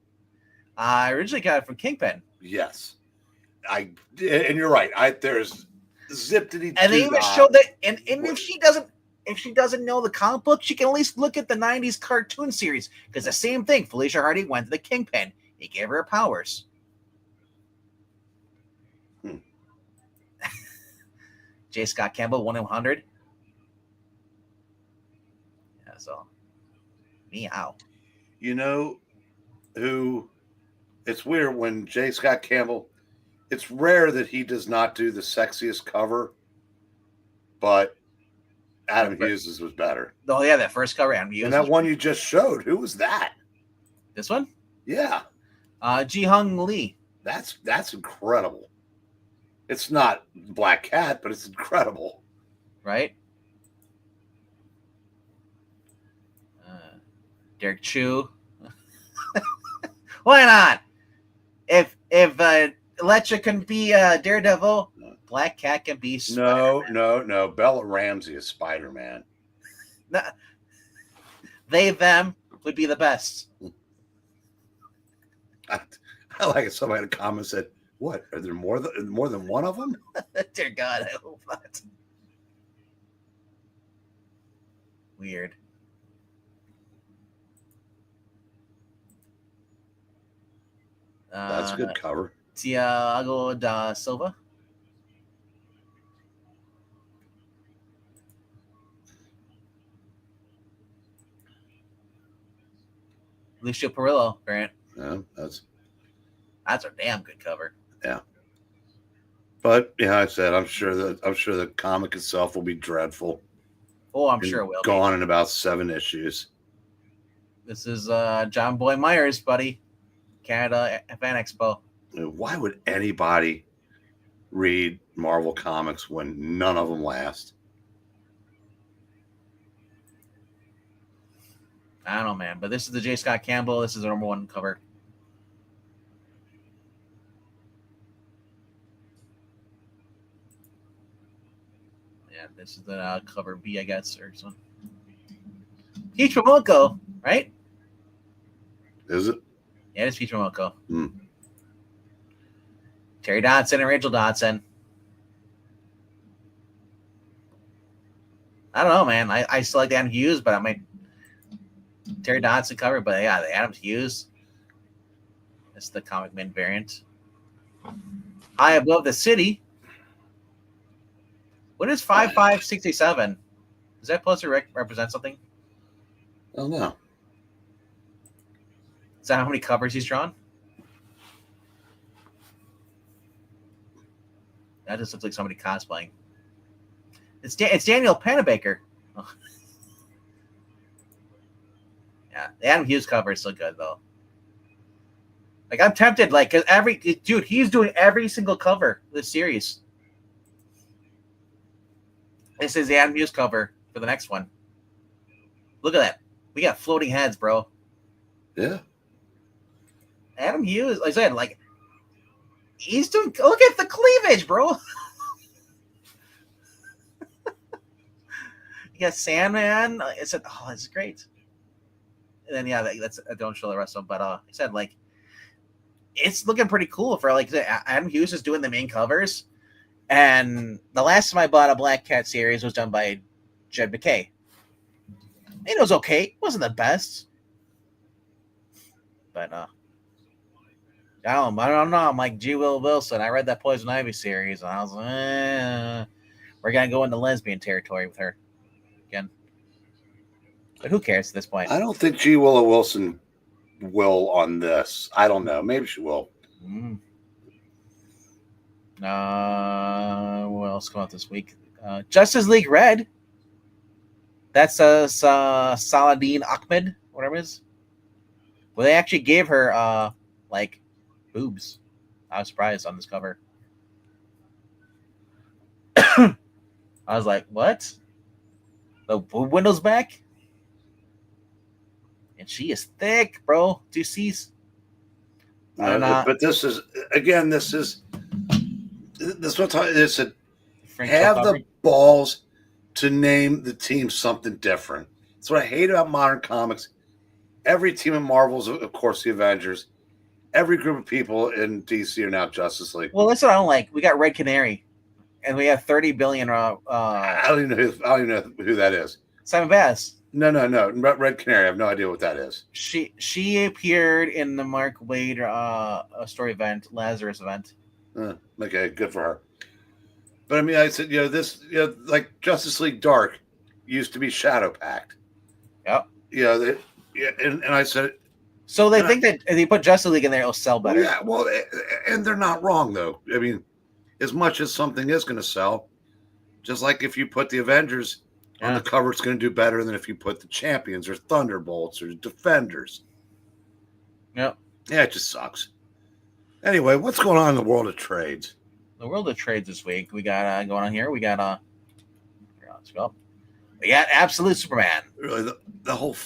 I originally got it from Kingpin. Yes. And you're right. There's zippity. And they even showed that, and if she doesn't know the comic book, she can at least look at the 90s cartoon series. Because the same thing, Felicia Hardy went to the Kingpin. He gave her powers. J. Scott Campbell, 1-100. Yeah, so. Meow. You know who? It's weird when J. Scott Campbell, it's rare that he does not do the sexiest cover, but Adam Hughes' was better. Oh, yeah, that first cover, Adam Hughes. And that one you just showed, who was that? This one? Yeah. Ji-Hung Lee. That's incredible. It's not Black Cat, but it's incredible. Right? Derek Chu. Why not? If Electra can be Daredevil, Black Cat can be Spider-Man. No. Bella Ramsey is Spider-Man. Them would be the best. I like it. Somebody in a comment said, "What? Are there more than one of them?" Dear God, I hope not. Weird. That's a good cover. Thiago da Silva. Lucio Perillo, Grant. Yeah, that's a damn good cover. Yeah. But yeah, I said I'm sure the comic itself will be dreadful. Oh, I'm sure it will. Gone in about 7 issues. This is John Boy Myers, buddy. Canada Fan Expo. Why would anybody read Marvel comics when none of them last? I don't know, man. But this is the J. Scott Campbell. This is the #1 cover. Yeah, this is the cover B, I guess, or something. Peach Momoko, right? Is it? Yeah, it's Peach Momoko. Terry Dodson and Rachel Dodson. I don't know, man. I still like Dan Hughes, but I might. Terry Dodson cover, but yeah, the Adam Hughes. That's the Comic Man variant. High Above the City. What is 5567? Does that poster represent something? I don't know. Is that how many covers he's drawn? That just looks like somebody cosplaying. It's Daniel Panabaker. Oh. Yeah, the Adam Hughes cover is so good though. Like I'm tempted, like, cause he's doing every single cover of this series. This is the Adam Hughes cover for the next one. Look at that. We got floating heads, bro. Yeah. Adam Hughes, like I said, like he's doing. Look at the cleavage, bro. You got Sandman. I said, oh, this is great. And then yeah, that's I don't show the rest of them, but I said like it's looking pretty cool for like Adam Hughes is doing the main covers, and the last time I bought a Black Cat series was done by Jed McKay. It was okay. It wasn't the best, but I don't know. I'm like G. Will Wilson. I read that Poison Ivy series, and I was like, we're gonna go into lesbian territory with her again. But who cares at this point? I don't think G. Willow Wilson will on this. I don't know. Maybe she will. What else come out this week? Justice League Red. That's Saladin Ahmed, whatever it is. Well, they actually gave her like boobs. I was surprised on this cover. I was like, what? The window's back? And she is thick, bro. 2 C's. But this is again. This is what it's a have the balls to name the team something different. That's what I hate about modern comics. Every team in Marvel's, of course, the Avengers. Every group of people in DC are now Justice League. Well, that's what I don't like. We got Red Canary, and we have 30 billion. I don't even know who that is. Simon Bass. No. Red Canary. I have no idea what that is. She appeared in the Mark Waid story event, Lazarus event. Okay, good for her. But I mean, I said, like Justice League Dark used to be Shadow Pact. Yep. And I said. So they think that if you put Justice League in there, it'll sell better. Yeah, well, and they're not wrong though. I mean, as much as something is going to sell, just like if you put the Avengers on the cover, it's going to do better than if you put the Champions or Thunderbolts or Defenders. Yep. Yeah, it just sucks. Anyway, what's going on in the world of trades? The world of trades this week, we got going on here. We got let's go. We got Absolute Superman. Really, the whole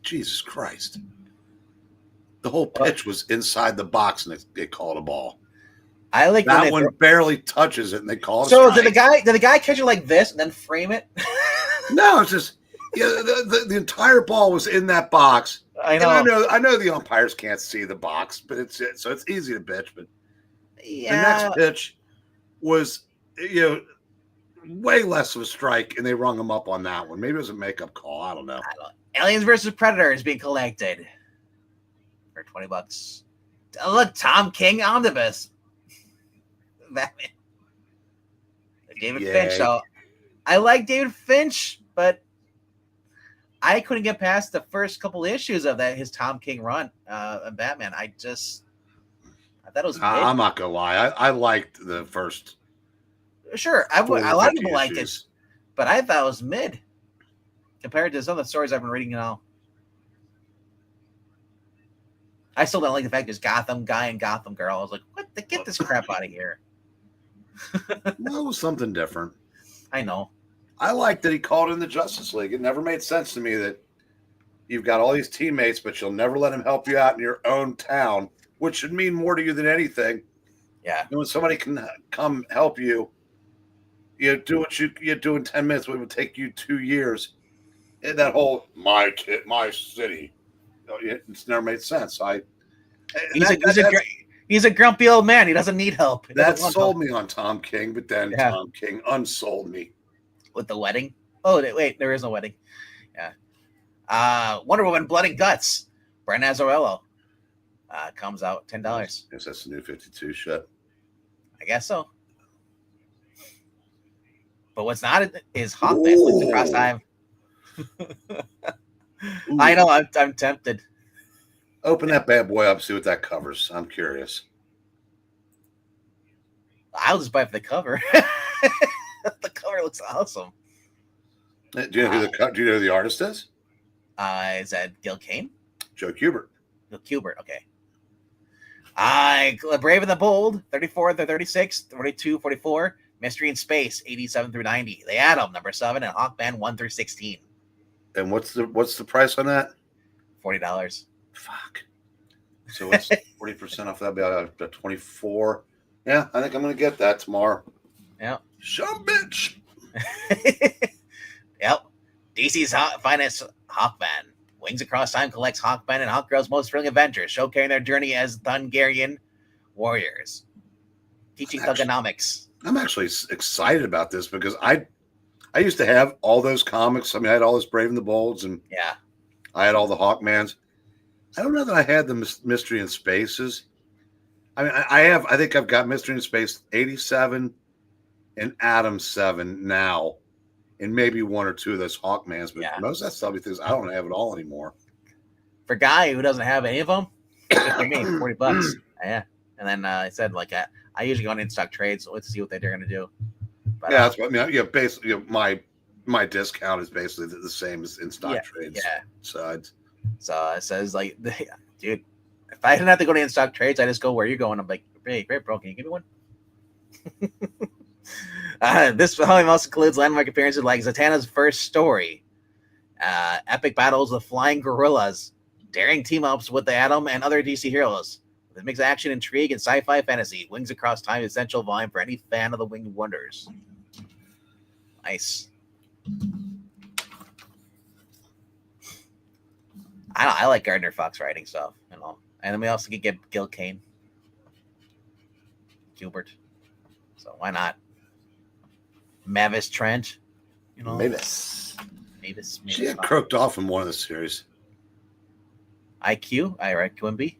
Jesus Christ. The whole pitch was inside the box, and they called a ball. I like that one barely touches it, and they call it. So did the guy catch it like this and then frame it? No, it's just the entire ball was in that box. I know. I know the umpires can't see the box, but it's easy to bitch. But the next pitch was way less of a strike, and they rung him up on that one. Maybe it was a makeup call. I don't know. Aliens versus Predator is being collected for $20. Look, Tom King omnibus. Batman. David Finch. So I like David Finch, but I couldn't get past the first couple issues of his Tom King run of Batman. I thought it was mid. I'm not gonna lie. I liked the first. Sure, a lot of people liked it, but I thought it was mid compared to some of the stories I've been reading now. I still don't like the fact there's Gotham guy and Gotham girl. I was like, what? Get this crap out of here. No, it was something different. I know. I liked that he called in the Justice League. It never made sense to me that you've got all these teammates, but you'll never let them help you out in your own town, which should mean more to you than anything. Yeah. And when somebody can come help you, do what you do in 10 minutes, what would take you 2 years. And that whole my city, it's never made sense. He's a grumpy old man. He doesn't need help. That sold me on Tom King, but then Tom King unsold me. With the wedding? Oh, wait, there is no wedding. Yeah. Wonder Woman Blood and Guts. Brent Azzarello. Comes out $10. Guess that's the new 52 shit. I guess so. But what's not is Hawkman Wings Across Time. I know, I'm tempted. Open that bad boy up, see what that covers. I'm curious. I'll just buy it for the cover. The cover looks awesome. Do you know who the artist is? Is that Gil Kane? Joe Kubert. Gil Kubert, okay. Brave and the Bold, 34 through 36, 42, 44. Mystery in Space, 87 through 90. The Atom, number 7, and Hawkman 1 through 16. And what's the price on that? $40. Fuck. So it's 40% off that. Be about 24. Yeah, I think I'm gonna get that tomorrow. Yeah. Some bitch. Yep. DC's finest Hawkman. Wings Across Time collects Hawkman and Hawkgirl's most thrilling adventures, showcasing their journey as Thungarian warriors. Teaching thugonomics. I'm actually excited about this because I used to have all those comics. I mean, I had all this Brave and the Bolds, and yeah, I had all the Hawkmans. I don't know that I had the Mystery in Spaces. I mean, I think I've got Mystery in Space 87 and Atom 7 now, and maybe one or two of those Hawkmans. But most of that stuff, because I don't have it all anymore. For a guy who doesn't have any of them, $40. Yeah, and then I said I usually go on in stock trades, so let's see what they're going to do. But, yeah, that's what I mean. Yeah, basically, my discount is basically the same as in stock trades. Yeah. So it says dude, if I didn't have to go to in stock trades, I just go where you're going. I'm like, hey, great, bro, can you give me one? This volume also includes landmark appearances like Zatanna's first story, epic battles with flying gorillas, daring team-ups with the Atom and other DC heroes. With a mix of action, intrigue, and sci-fi fantasy, Wings Across Time is essential volume for any fan of the Winged Wonders. Nice. I like Gardner Fox writing stuff, and then we also could get Gil Kane, Gilbert. So why not? Mavis Trent, Mavis. She got Fox. croaked off in one of the series. IQ, I write Quimby.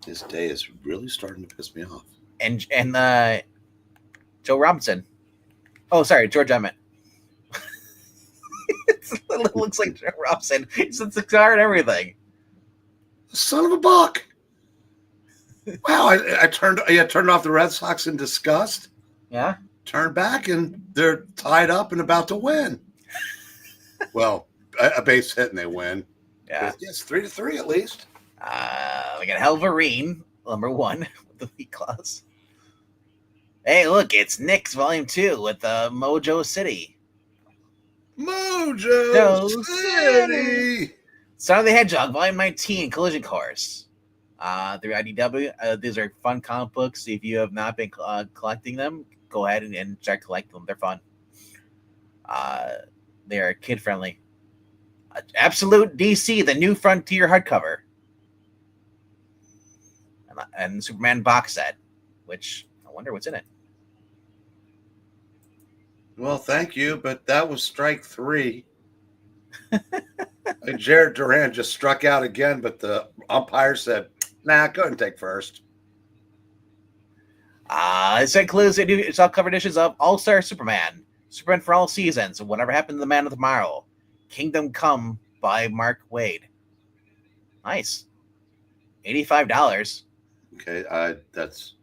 This day is really starting to piss me off. And Joe Robinson. Oh, sorry, George Emmett. It looks like Joe Robinson. It's the cigar and everything. Son of a buck. Wow, I turned off the Red Sox in disgust. Yeah. Turned back and they're tied up and about to win. Well, a base hit and they win. Yeah. Yes, 3-3 at least. We got Helverine, number 1, with the V clause. Hey, look, it's Nick's Volume 2 with Mojo City. Mojo City! Sonic the Hedgehog, Volume 19, Collision Course. Through IDW. These are fun comic books. If you have not been collecting them, go ahead and start collecting them. They're fun. They are kid-friendly. Absolute DC, the New Frontier hardcover. And Superman box set, which I wonder what's in it. Well, thank you, but that was strike 3. Jared Duran just struck out again, but the umpire said, nah, go ahead and take first. This includes it's all cover editions of All-Star Superman, Superman for All Seasons, Whatever Happened to the Man of Tomorrow, Kingdom Come by Mark Waid. Nice. $85. Okay, that's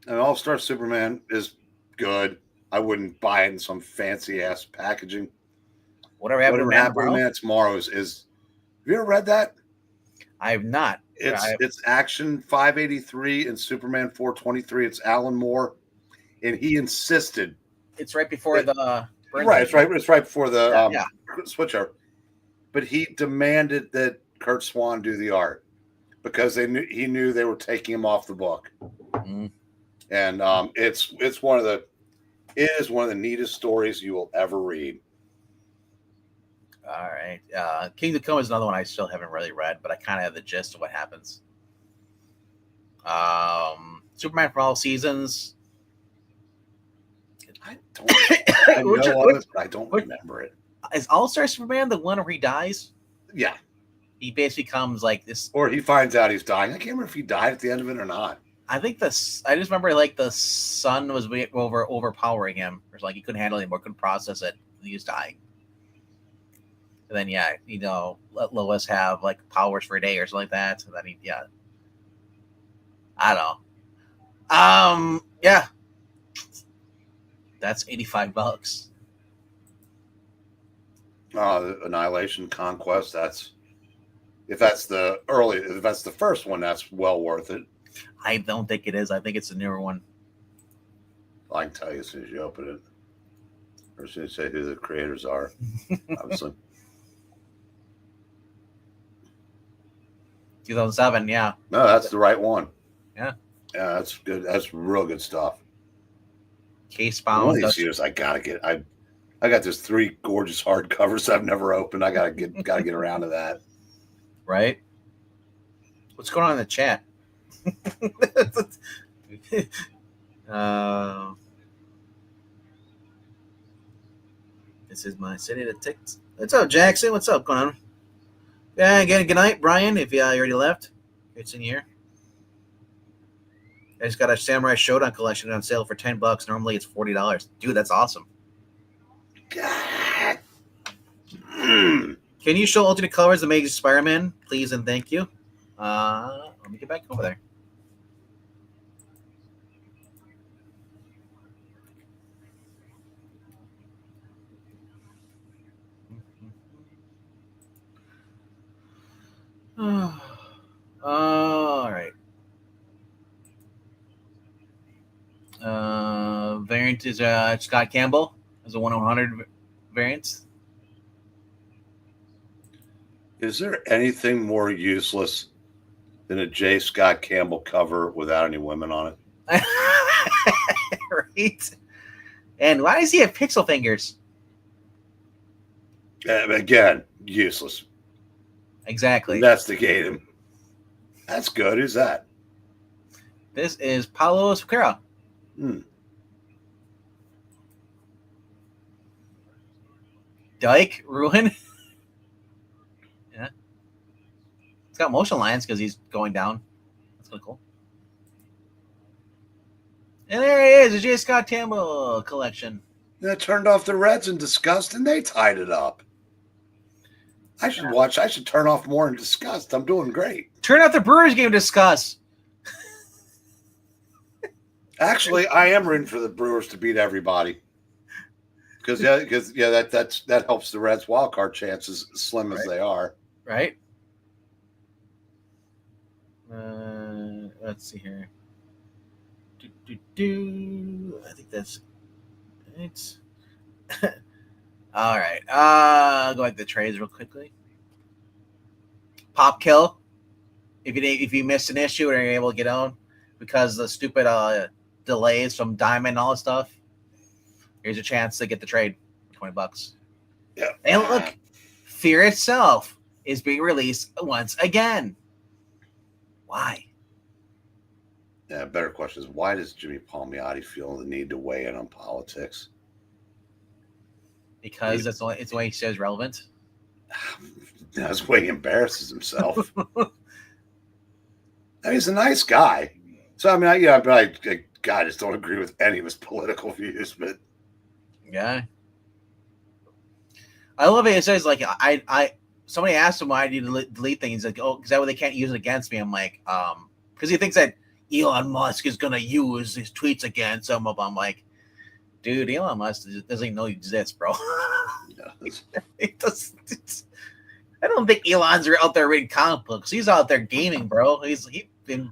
an All-Star Superman is good. I wouldn't buy it in some fancy-ass packaging. Whatever Happened to the Man Tomorrow is. Have you ever read that? I have not. It's Action 583 and Superman 423. It's Alan Moore, and he insisted. It's right before the right. It's right before the yeah. switchover. But he demanded that Kurt Swan do the art because he knew they were taking him off the book. Mm-hmm. And it is one of the neatest stories you will ever read. All right. Kingdom Come is another one I still haven't really read, but I kind of have the gist of what happens. Superman for All Seasons. I don't I know of it, but I don't remember it. Is All-Star Superman the one where he dies? Yeah. He basically becomes like this. Or he finds out he's dying. I can't remember if he died at the end of it or not. I think I just remember like the sun was overpowering him, or like he couldn't handle it anymore, couldn't process it. He was dying. And then let Lois have like powers for a day or something like that. And then I don't know. Yeah. That's $85. Annihilation, Conquest. If that's the first one, that's well worth it. I don't think it is. I think it's the newer one. I can tell you as soon as you open it. Or as soon as you say who the creators are, obviously. 2007, yeah. No, that's the right one. Yeah. Yeah, that's good. That's real good stuff. Case bound. One of these years, I gotta get. I got those 3 gorgeous hardcovers I've never opened. I gotta get around to that. Right. What's going on in the chat? This is my city to tick. What's up, Jackson? What's up? Going on? Yeah, again, good night, Brian. If you already left, it's in here. I just got a Samurai Shodown collection on sale for $10. Normally it's $40. Dude, that's awesome. God. Can you show alternate colors of Amazing Spider-Man, please and thank you? Let me get back over there. All right. Variant is Scott Campbell as a 1/100 variant. Is there anything more useless than a J. Scott Campbell cover without any women on it? Right? And why does he have pixel fingers? Again, useless. Exactly. Investigate him. That's good. Who's that? This is Paulo Sequeira. Dyke, Ruin. Yeah. It's got motion lines because he's going down. That's kind of cool. And there he is, the J. Scott Campbell collection. They turned off the Reds in disgust and they tied it up. I should turn off more in disgust. I'm doing great. Turn off the Brewers game to discuss. Actually, I am rooting for the Brewers to beat everybody. Because that helps the Reds' wild card chances, slim as they are. Right. Let's see here. I think that's it. All right. Go back to the trades real quickly. Pop kill. If you missed an issue and you're able to get on because of the stupid delays from Diamond and all this stuff, here's a chance to get the trade for $20. Yeah. And look, Fear itself is being released once again. Why? Yeah, better question is why does Jimmy Palmiotti feel the need to weigh in on politics? Because it's the way he says relevant. That's the way he embarrasses himself. He's a nice guy. So I mean, I just don't agree with any of his political views, but yeah, I love it. It says like somebody asked him why I need to delete things. He's like, oh, because that way they can't use it against me. I'm like, because he thinks that Elon Musk is gonna use his tweets against some of them. I'm like, dude, Elon Musk doesn't even know you exist, bro. It does. I don't think Elon's out there reading comic books. He's out there gaming, bro. He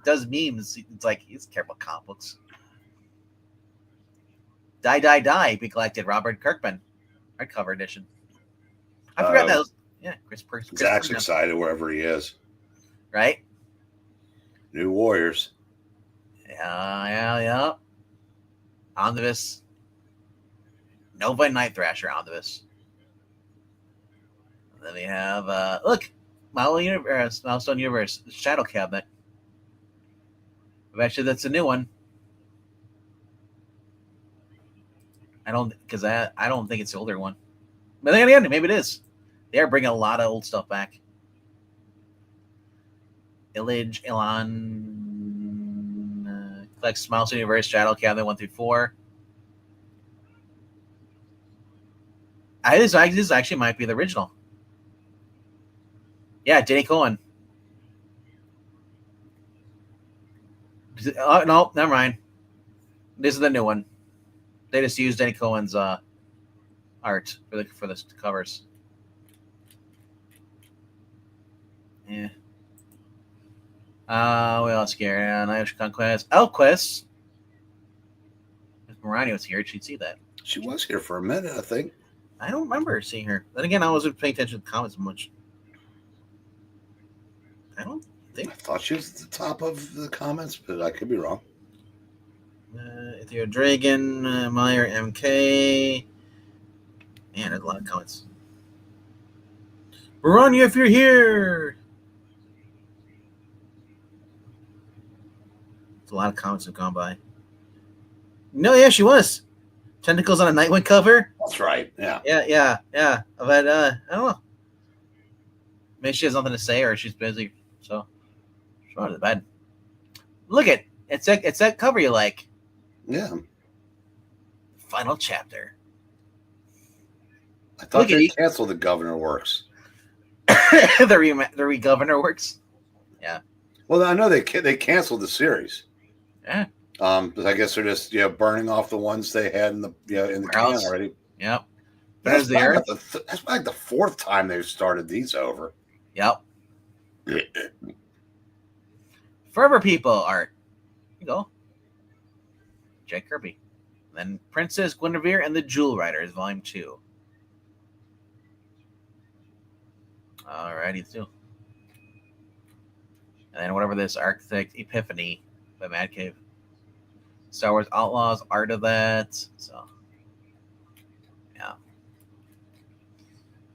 does memes. It's like he doesn't care about comic books. Die. Be collected. Robert Kirkman, hardcover edition. I forgot that was Chris Zach's excited wherever he is. Right? New Warriors. Yeah. Omnibus. Nova Night Thrasher Omnibus. Then we have look, Milestone Universe Shadow Cabinet. Eventually, that's a new one. I don't think it's the older one. But then again, maybe it is. They are bringing a lot of old stuff back. Illage, Elon, collects Mouse Universe, Shadow Cabinet 1 through 4. This actually might be the original. Yeah, Danny Cohen. Oh, no, never mind. This is the new one. They just used Danny Cohen's art for the covers. Yeah. What else here? Irish Conquest. Elquest. If Marani was here, she'd see that. She was here for a minute, I think. I don't remember seeing her. Then again, I wasn't paying attention to the comments much. I don't think. I thought she was at the top of the comments, but I could be wrong. Theo Dragon, Meyer, MK. Man, there's a lot of comments. Baranya, if you're here. There's a lot of comments have gone by. No, yeah, she was. Tentacles on a Nightwing cover. That's right. Yeah. Yeah. But I don't know. Maybe she has nothing to say, or she's busy. So she's going to bed. Look at it's that cover you like. Yeah. Final chapter. I thought they canceled the Governor Works. the re-Governor Works. Yeah. Well, I know they canceled the series. Yeah. I guess they're just burning off the ones they had in the in the can already. Yep. That's like the fourth time they've started these over. Yep. Forever People art. Here you go. Jack Kirby. And then Princess Guinevere and the Jewel Riders, Volume 2. Alrighty, too. And then whatever this Architect Epiphany by Mad Cave. Star Wars Outlaws, art of that. So, yeah.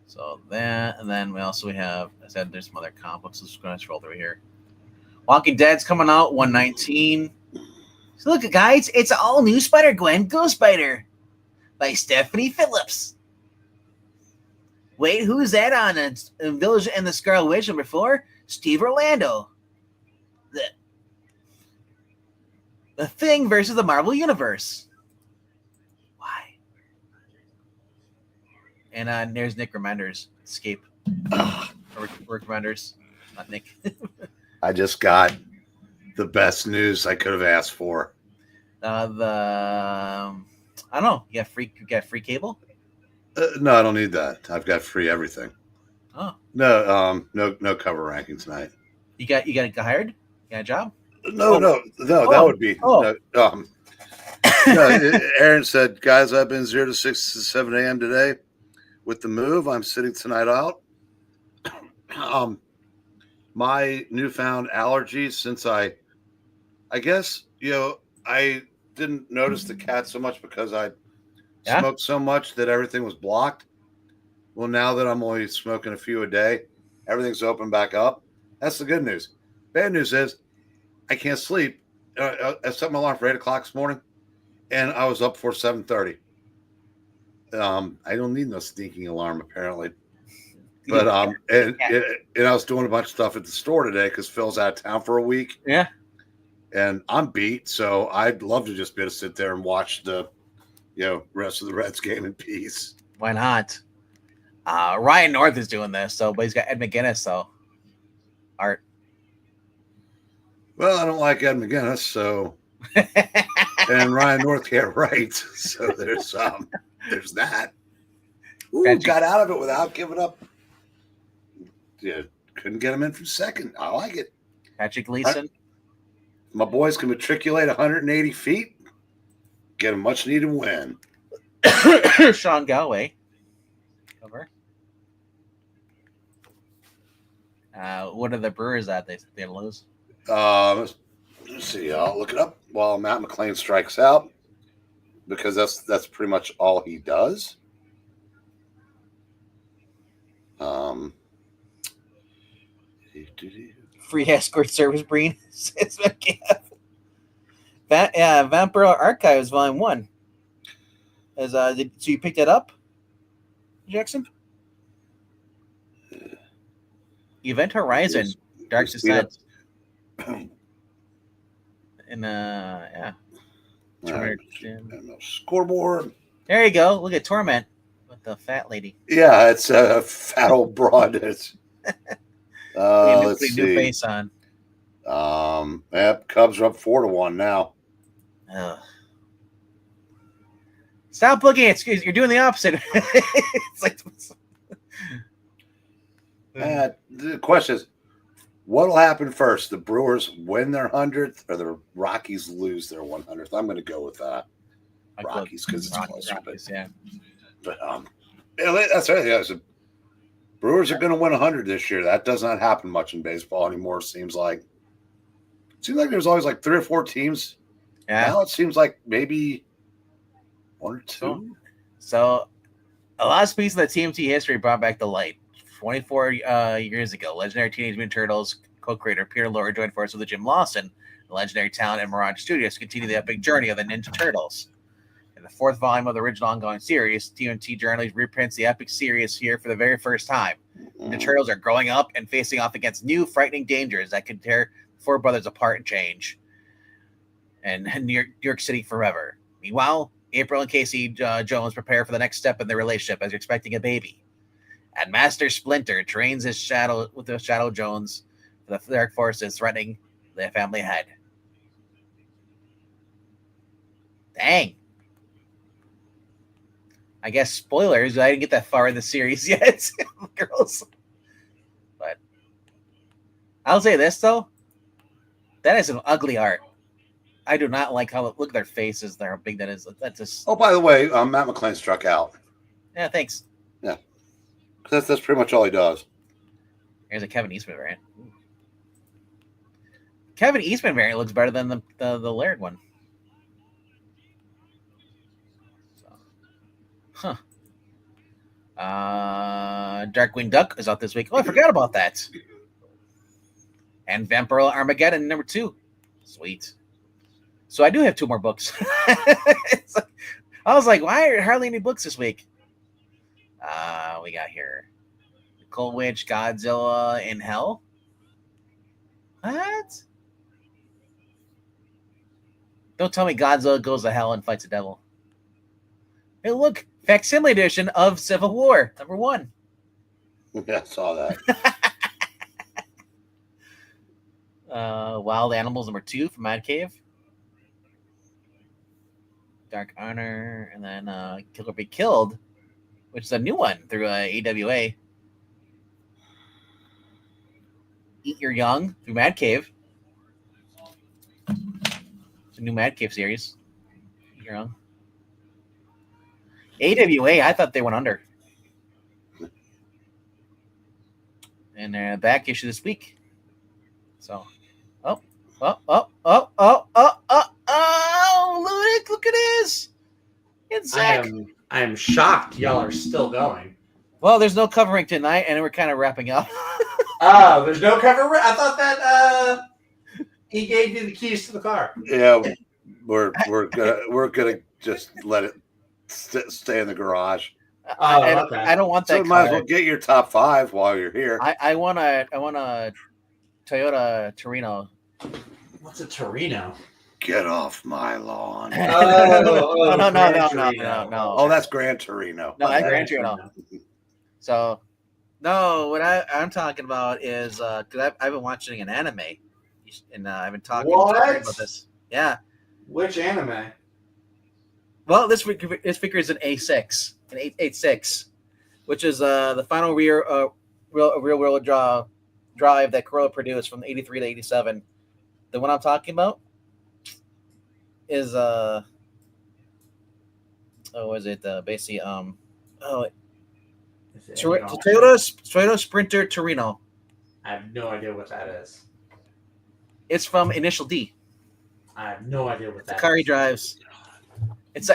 So that, and then we have, I said there's some other comic books. Let's go and scroll through here. Walking Dead's coming out, 119. So look, guys, it's all new Spider-Gwen Ghost Spider by Stephanie Phillips. Wait, who's that on a Village and the Scarlet Witch number 4? Steve Orlando. The Thing versus the Marvel Universe. Why? And there's Nick Remender's Escape. Rick Remender's, not Nick. I just got the best news I could have asked for. I don't know. You got free cable? No, I don't need that. I've got free everything. Oh. No, no cover ranking tonight. You got hired? You got a job? No, that would be. Aaron said, guys, I've been 0 to 6 to 7 a.m. today. With the move, I'm sitting tonight out. My newfound allergies since I guess, I didn't notice the cat so much because I smoked so much that everything was blocked. Well, now that I'm only smoking a few a day, everything's open back up. That's the good news. Bad news is I can't sleep. I set my alarm for 8 o'clock this morning, and I was up for 7:30. I don't need no sneaking alarm, apparently. But and I was doing a bunch of stuff at the store today because Phil's out of town for a week. Yeah. And I'm beat, so I'd love to just be able to sit there and watch the rest of the Reds game in peace. Why not? Ryan North is doing this, but he's got Ed McGuinness, so art. Well, I don't like Ed McGuinness, so and Ryan North can't write, so there's that. Ooh, got out of it without giving up. Yeah, couldn't get him in from second. I like it. Patrick Gleason. My boys can matriculate 180 feet. Get a much needed win. Sean Galway. Cover. What are the Brewers at? They lose. Let's see. I'll look it up while Matt McLean strikes out because that's pretty much all he does. Free escort service, Breen. Vampire Archives, Volume 1. So you picked it up, Jackson? Event Horizon, Dark Descent. And yeah. Scoreboard. There you go. Look at Torment with the fat lady. Yeah, it's a fat old broad. Let's see. New face on. Yep, Cubs are up 4-1 now. Ugh. Stop looking at screens. You're doing the opposite. It's like the question is, what'll happen first? The Brewers win their 100th, or the Rockies lose their 100th? I'm going to go with that. Rockies, because it's closer. Rockies, yeah. But that's right. Yeah, so Brewers are going to win 100 this year. That does not happen much in baseball anymore. Seems like there's always like 3 or 4 teams. Yeah. Now it seems like maybe 1 or 2. So a lot of pieces of the TMT history brought back the light. 24 years ago, legendary Teenage Mutant Turtles co-creator Peter Lorre joined forces with Jim Lawson, the legendary talent at Mirage Studios, to continue the epic journey of the Ninja Turtles. In the 4th volume of the original ongoing series, TMT journally reprints the epic series here for the very first time. The Turtles are growing up and facing off against new, frightening dangers that could tear the 4 brothers apart and change. And New York City forever. Meanwhile, April and Casey Jones prepare for the next step in their relationship as they're expecting a baby. And Master Splinter trains his Shadow Jones for the dark forces threatening their family ahead. Dang. I guess spoilers. I didn't get that far in the series yet, girls. But I'll say this though, that is an ugly art. I do not like how look at their faces. How big that is. That's just. Oh, by the way, Matt McClain struck out. Yeah, thanks. Yeah, that's pretty much all he does. Here's a Kevin Eastman variant. Kevin Eastman variant looks better than the Laird one. So. Darkwing Duck is out this week. Oh, I forgot about that. And Vampire Armageddon #2. Sweet. So I do have 2 more books. I was like, why are hardly any books this week? We got here Cold Witch, Godzilla in Hell. What? Don't tell me Godzilla goes to hell and fights the devil. Hey, look, facsimile edition of Civil War #1. Yeah, I saw that. Wild Animals #2 from Mad Cave. Dark Honor, and then Kill or Be Killed, which is a new one through AWA. Eat Your Young through Mad Cave. It's a new Mad Cave series. Eat Your Young. AWA, I thought they went under. And they're back issue this week. So, Ludic, look at this. It's Zach. I am shocked y'all are still going. Well, there's no covering tonight, and we're kind of wrapping up. Oh, there's no cover. I thought that he gave you the keys to the car. Yeah, we're gonna just let it stay in the garage. Okay. I don't want that. So might as well get your top 5 while you're here. I want a Toyota Torino. What's a Torino? Get off my lawn. No. Oh, that's Gran Torino. No, that's Gran Torino. So, no, what I'm talking about is because I've been watching an anime, and I've been talking about this. Yeah. Which anime? Well, this figure is an A6, an 886, which is the final real world drive that Corolla produced from 83 to 87. The one I'm talking about is basically Toyota Sprinter Torino. I have no idea what that is. It's from Initial D. I have no idea what that the car he drives. It's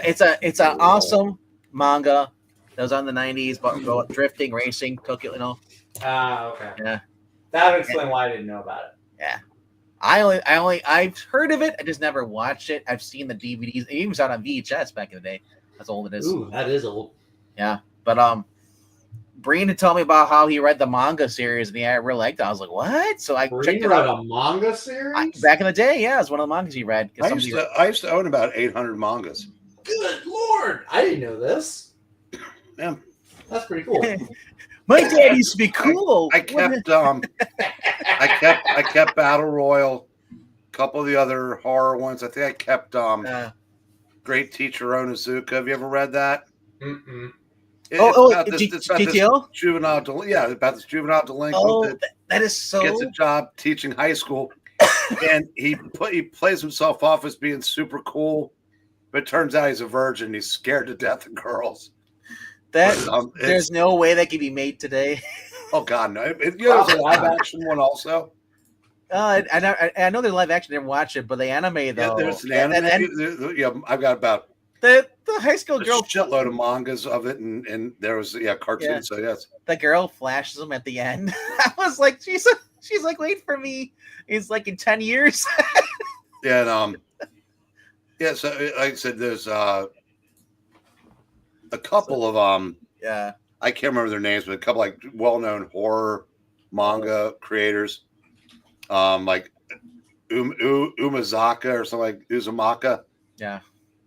an awesome manga that was on the 90s about drifting, racing, Tokyo, okay. Yeah. That would explain why I didn't know about it. Yeah. I've heard of it. I just never watched it. I've seen the DVDs. It even was out on VHS back in the day. That's how old it is. Ooh, that is old. Yeah, but Breen had told me about how he read the manga series and I really liked it. I was like, what? So I checked it read out. a manga series? Back in the day, yeah, it's one of the mangas he read. I used to own about 800 mangas. Good Lord. I didn't know this. Yeah. That's pretty cool. My dad used to be cool. I kept Battle Royal, a couple of the other horror ones. I think I kept Great Teacher Onizuka. Have you ever read that? Mm-mm. It's about GTO? this juvenile about this juvenile delinquent that is so gets a job teaching high school, and he plays himself off as being super cool, but it turns out he's a virgin. He's scared to death of girls. There's no way that could be made today. Oh God, no! There's a live action one also. I know there's live action. I never watched it, but the anime though. Yeah, there's an anime. I've got about the high school girl. A shitload of mangas of it, and there was cartoons. Yeah. So yes, the girl flashes him at the end. I was like, she's like, wait for me. It's like in 10 years. Yeah, and So like I said, there's a couple of I can't remember their names, but a couple like well-known horror manga creators, like Umazaka or something like Uzumaki. Yeah.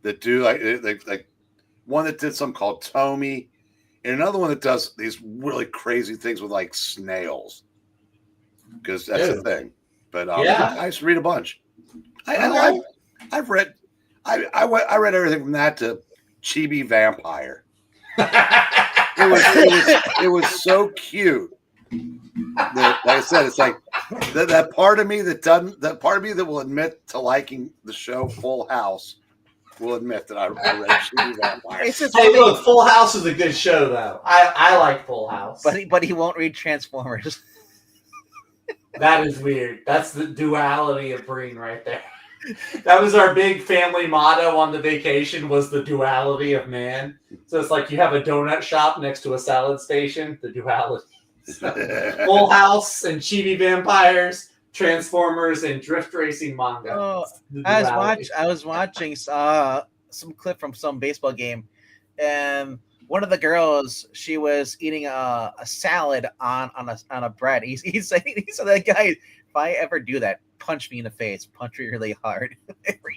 That do like one that did something called Tomy, and another one that does these really crazy things with like snails, because that's the thing. But I used to read a bunch. I've read everything from that to Chibi Vampire. It was so cute. Like I said, it's like that part of me that will admit to liking the show Full House will admit that I read Chibi Vampire. Hey, look, Full House is a good show, though. I like Full House. But he won't read Transformers. That is weird. That's the duality of Breen right there. That was our big family motto on the vacation, was the duality of man. So it's like you have a donut shop next to a salad station, the duality. So, Full House and Chibi Vampires, Transformers, and drift racing manga. Oh, I was watching some clip from some baseball game, and one of the girls, she was eating a salad on a bread. He said that guy, if I ever do that, punch me in the face, punch me really hard.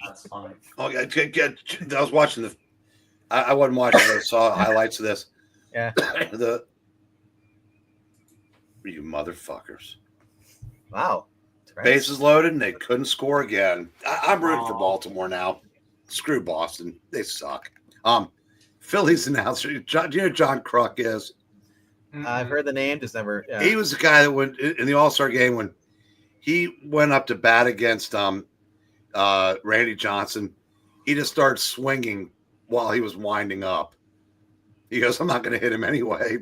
That's fine. Oh, I was watching I wasn't watching it. I saw highlights of this. Yeah. You motherfuckers. Wow. Bases loaded and they couldn't score again. I'm rooting for Baltimore now. Screw Boston. They suck. Phillies announcer, do you know who John Kruk is? I've heard the name, just never. Yeah. He was the guy that went in the All-Star game when he went up to bat against Randy Johnson. He just started swinging while he was winding up. He goes, I'm not going to hit him anyway.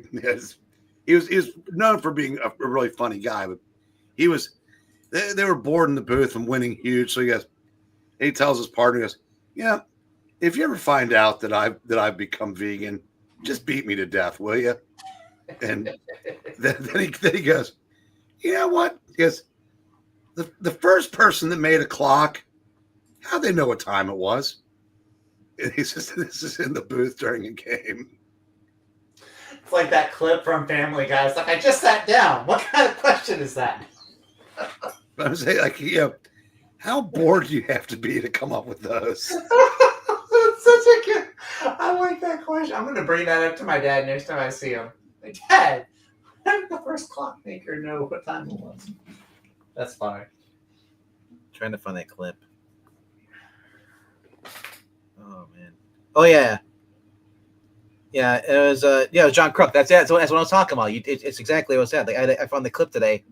He was known for being a really funny guy, but they were bored in the booth and winning huge. So he tells his partner, he goes, yeah, if you ever find out that I've become vegan, just beat me to death, will you? And then he goes, you know what? He goes, the first person that made a clock, how'd they know what time it was? And he says, this is in the booth during a game. It's like that clip from Family Guy. It's like, I just sat down. What kind of question is that? I'm saying, like, how bored do you have to be to come up with those? It's such a good. I like that question. I'm going to bring that up to my dad next time I see him. Like, Dad, how did the first clockmaker know what time it was? That's fine. Trying to find that clip. Oh man. Oh yeah. Yeah, it was it was John Kruk. That's it. That's what I was talking about. It's exactly what I said. Like, I found the clip today.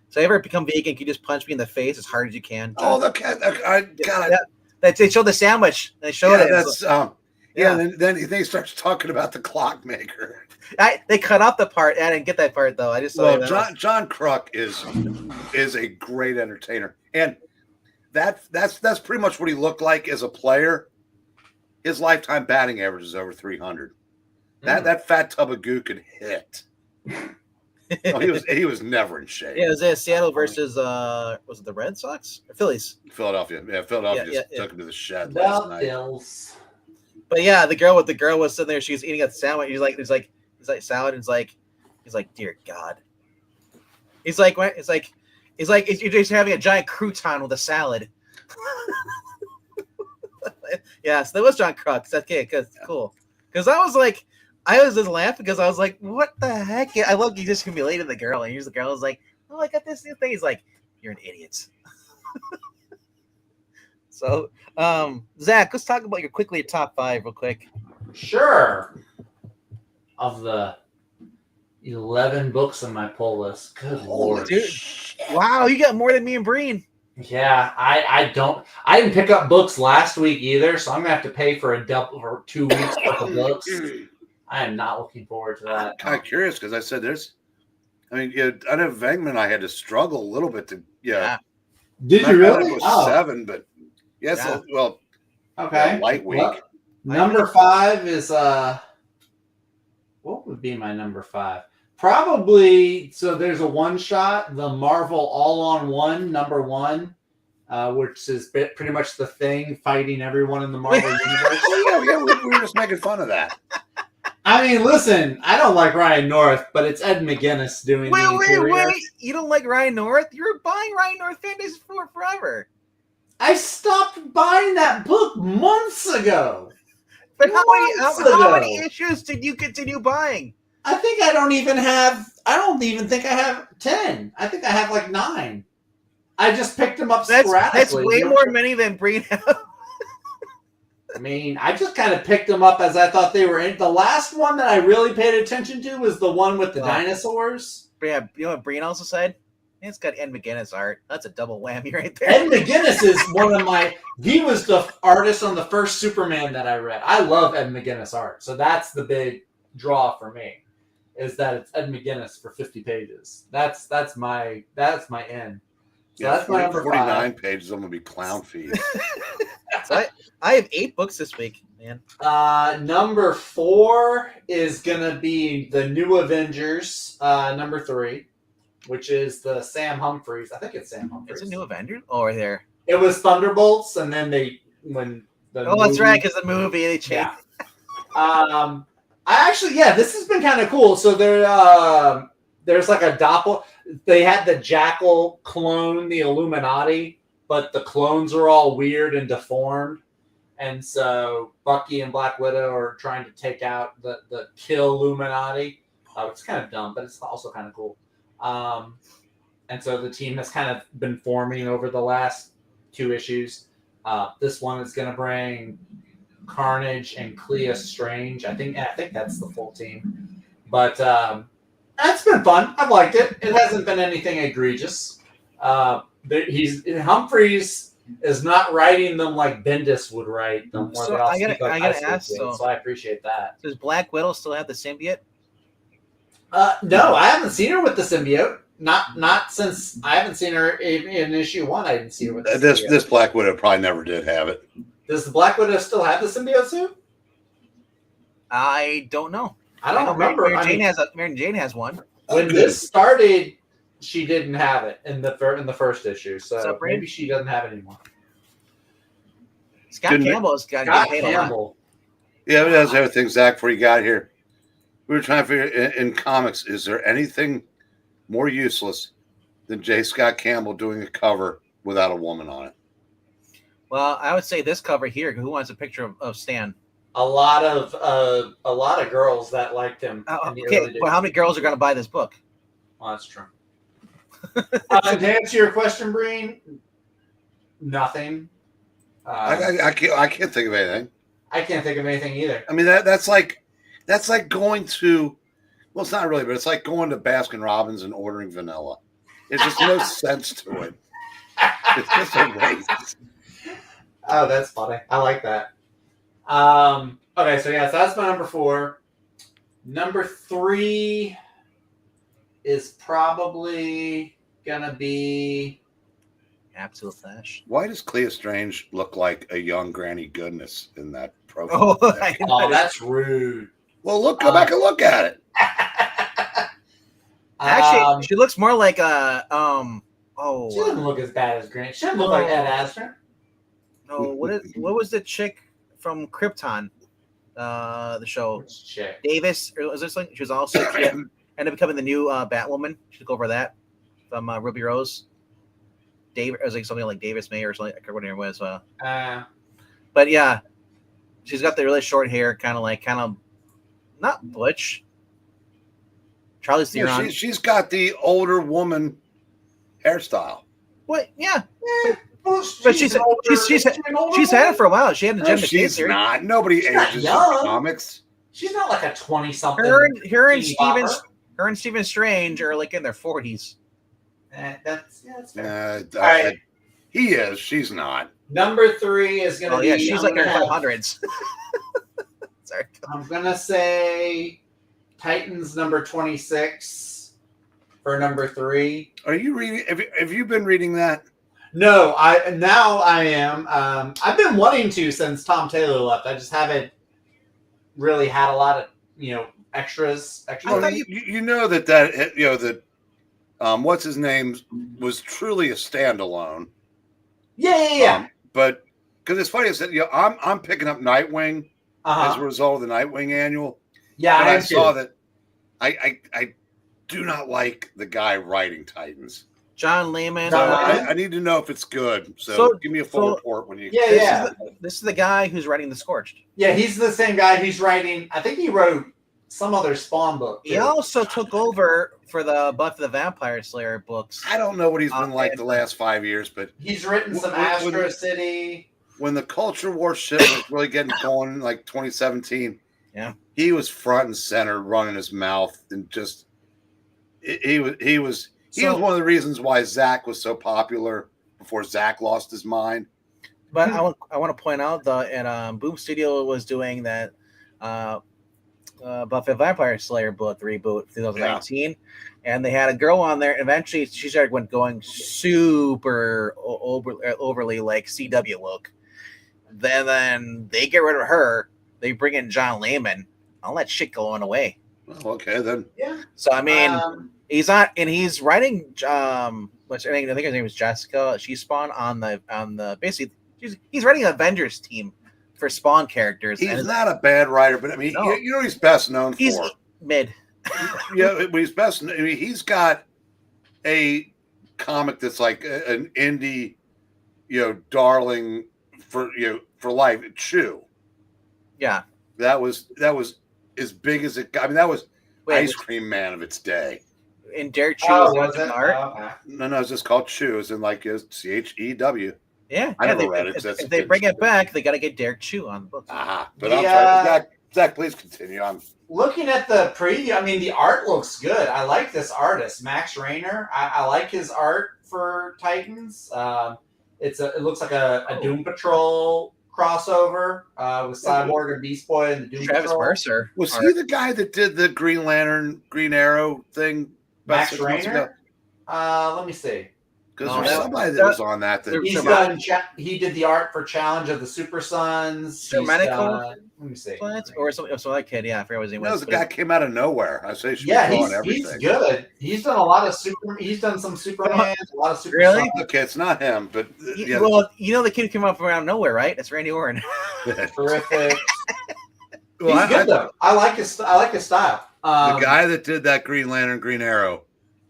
So if you ever become vegan, can you just punch me in the face as hard as you can? Oh, I got it. They showed the sandwich. They showed it. That's Then he starts talking about the clockmaker. They cut out the part. I didn't get that part though. I just saw John Kruk is a great entertainer, and that's pretty much what he looked like as a player. His lifetime batting average is over 300. That fat tub of goo could hit. He was never in shape. Yeah, it was Seattle versus was it the Red Sox or Phillies? Philadelphia. Yeah, Philadelphia just took him to the shed last night. Bills. But yeah, the girl was sitting there. She was eating a sandwich. He's like salad. And he's like, dear God. He's like, what? It's like you're just having a giant crouton with a salad. Yes, that was John Crux. That's okay, because cool. Because I was just laughing because I was like, what the heck? I love you just humiliated the girl, and here's the girl is like, oh, I got this new thing. He's like, you're an idiot. So, Zach, let's talk about your top 5 real quick. Sure. Of the 11 books on my pull list. Good lord. Dude. Wow, you got more than me and Breen. Yeah, I didn't pick up books last week either, so I'm gonna have to pay for a double for 2 weeks worth of books. I am not looking forward to that. I'm kind of curious because I said I know Vegman, I had to struggle a little bit to Did you really? It was 7, but yes, Yeah. well, Okay. Light week. Well, number 5 is what would be my number 5? Probably, so there's a one-shot, the Marvel All-on-One, number 1, which is pretty much the Thing fighting everyone in the Marvel universe. We were just making fun of that. I mean, listen, I don't like Ryan North, but it's Ed McGuinness doing the interior. Wait. You don't like Ryan North? You were buying Ryan North Fantasy for forever. I stopped buying that book months ago. But how many issues did you continue buying? I don't even think I have 10. I think I have like 9. I just picked them up sporadically. That's way more many than Breen. I mean, I just kind of picked them up as I thought they were in. The last one that I really paid attention to was the one with the dinosaurs. Yeah, you know what Breen also said? It's got Ed McGuinness art. That's a double whammy right there. Ed McGuinness is he was the artist on the first Superman that I read. I love Ed McGuinness art. So that's the big draw for me, is that it's Ed McGuinness for 50 pages. That's my end. So that's my number 49 5. pages. I'm going to be clown feed. So I have 8 books this week, man. Number 4 is going to be the New Avengers, number 3. Which is the Sam Humphries. I think it's Sam Humphries. It's a New Avengers? Oh, right there. It was Thunderbolts, and then that's right, because the movie they changed. Yeah. This has been kind of cool. So there's like a doppel. They had the Jackal clone the Illuminati, but the clones are all weird and deformed. And so Bucky and Black Widow are trying to take out the kill Illuminati. It's kind of dumb, but it's also kind of cool. And so the team has kind of been forming over the last 2 issues. This one is going to bring Carnage and Clea Strange. I think that's the full team. But it's been fun. I've liked it. It hasn't been anything egregious. Humphreys is not writing them like Bendis would write them. So I gotta ask. So I appreciate that. Does Black Widow still have the symbiote? No, I haven't seen her with the symbiote. Not since I haven't seen her in issue 1. I didn't see her with the symbiote. This Black Widow probably never did have it. Does the Black Widow still have the symbiote suit? I don't know. I don't remember. Mary Jane has one. When this started, she didn't have it in the first issue, so maybe she doesn't have it anymore. Scott Campbell's got Scott Campbell. Yeah, but that's everything, Zach. Before you got here, we were trying to figure in comics, is there anything more useless than J. Scott Campbell doing a cover without a woman on it? Well, I would say this cover here. Who wants a picture of Stan? A lot of girls that liked him. Okay, well, how many girls are going to buy this book? Well, that's true. To answer your question, Breen, nothing. I can't think of anything. I can't think of anything either. I mean, that's like going to, well, it's not really, but it's like going to Baskin Robbins and ordering vanilla. There's just no sense to it. It's just a waste. Oh, that's funny. I like that. Okay, so that's my number 4. Number 3 is probably gonna be Absolute Flash. Why does Clea Strange look like a young Granny Goodness in that profile? Oh, that's rude. Well, go back and look at it. Actually, she looks more like a She doesn't look as bad as Granny. She doesn't look like Ed Asner. No, what was the chick from Krypton? the show. Which chick? Davis, or was this like she was also she ended up becoming the new Batwoman. She took over that from Ruby Rose. David, it was like something like Davis May or something. I can't remember what her name was. But yeah, she's got the really short hair, kind of not butch. Charlize Theron. She's got the older woman hairstyle. What? Yeah. Well, But she's had it for a while. She had the Jim McKay She's series. not. Nobody ages in comics. She's not like a 20-something. Her and Stephen Strange are like in their 40s. That's fair. All Right. right. He is. She's not. Number 3 is going to be. Yeah, she's like in her 500s. Sorry. I'm going to say Titans number 26 for number 3. Are you reading? Have you been reading that? No, I am. I've been wanting to since Tom Taylor left. I just haven't really had a lot of extras. Well, you know that what's his name was truly a standalone. Yeah. But because it's funny, I said I'm picking up Nightwing as a result of the Nightwing annual. Yeah, but I saw that. I do not like the guy writing Titans. John Layman. So I need to know if it's good. So give me a full report when you. Yeah. This is the guy who's writing The Scorched. Yeah, he's the same guy who's writing. I think he wrote some other Spawn book. He also took over for the Buffy the Vampire Slayer books. I don't know what he's been like the last 5 years, but he's written some Astro City. When the Culture War shit was really getting going, like 2017, he was front and center, running his mouth, and just he was one of the reasons why Zach was so popular before Zach lost his mind. But I want to point out that Boom Studio was doing that Buffy the Vampire Slayer book reboot 2019, and they had a girl on there. And eventually, she started going super overly like CW look. Then they get rid of her. They bring in John Layman. All that shit going away. Well, okay, then. Yeah. So I mean. He's not, and he's writing. Which I think her name is Jessica. She's Spawn on the basically. He's writing an Avengers team for Spawn characters. He's not a bad writer, but I mean, you know what he's best known for? He's mid. Yeah, but he's best. I mean, he's got a comic that's like an indie, darling for life. Chew. Yeah, that was as big as it got. I mean, that was Ice Cream Man of its day. In Derek Chew was it? art. Okay. No, it's just called Chew. It's in like CHEW. Yeah, I never read it. If they bring it back, they got to get Derek Chew on the book. But I'm sorry, Zach, please continue. I'm looking at the preview. I mean, the art looks good. I like this artist, Max Rayner. I like his art for Titans. It looks like a Doom Patrol crossover with Cyborg and Beast Boy and the Doom Travis Patrol. Mercer. Was he the guy that did the Green Lantern, Green Arrow thing? Max Rayner? Let me see. Because there's somebody that was on that. He's done. He did the art for Challenge of the Super Sons. Let me see. Or some that kid. Yeah, I forget what his name was. The guy came out of nowhere. I say he's good. He's done a lot of He's done some Superman. A lot of Super. Really? Okay, it's not him, but well, the kid who came up from around nowhere, right? That's Randy Orton. Terrific. He's good though. I like his style. The guy that did that Green Lantern, Green Arrow,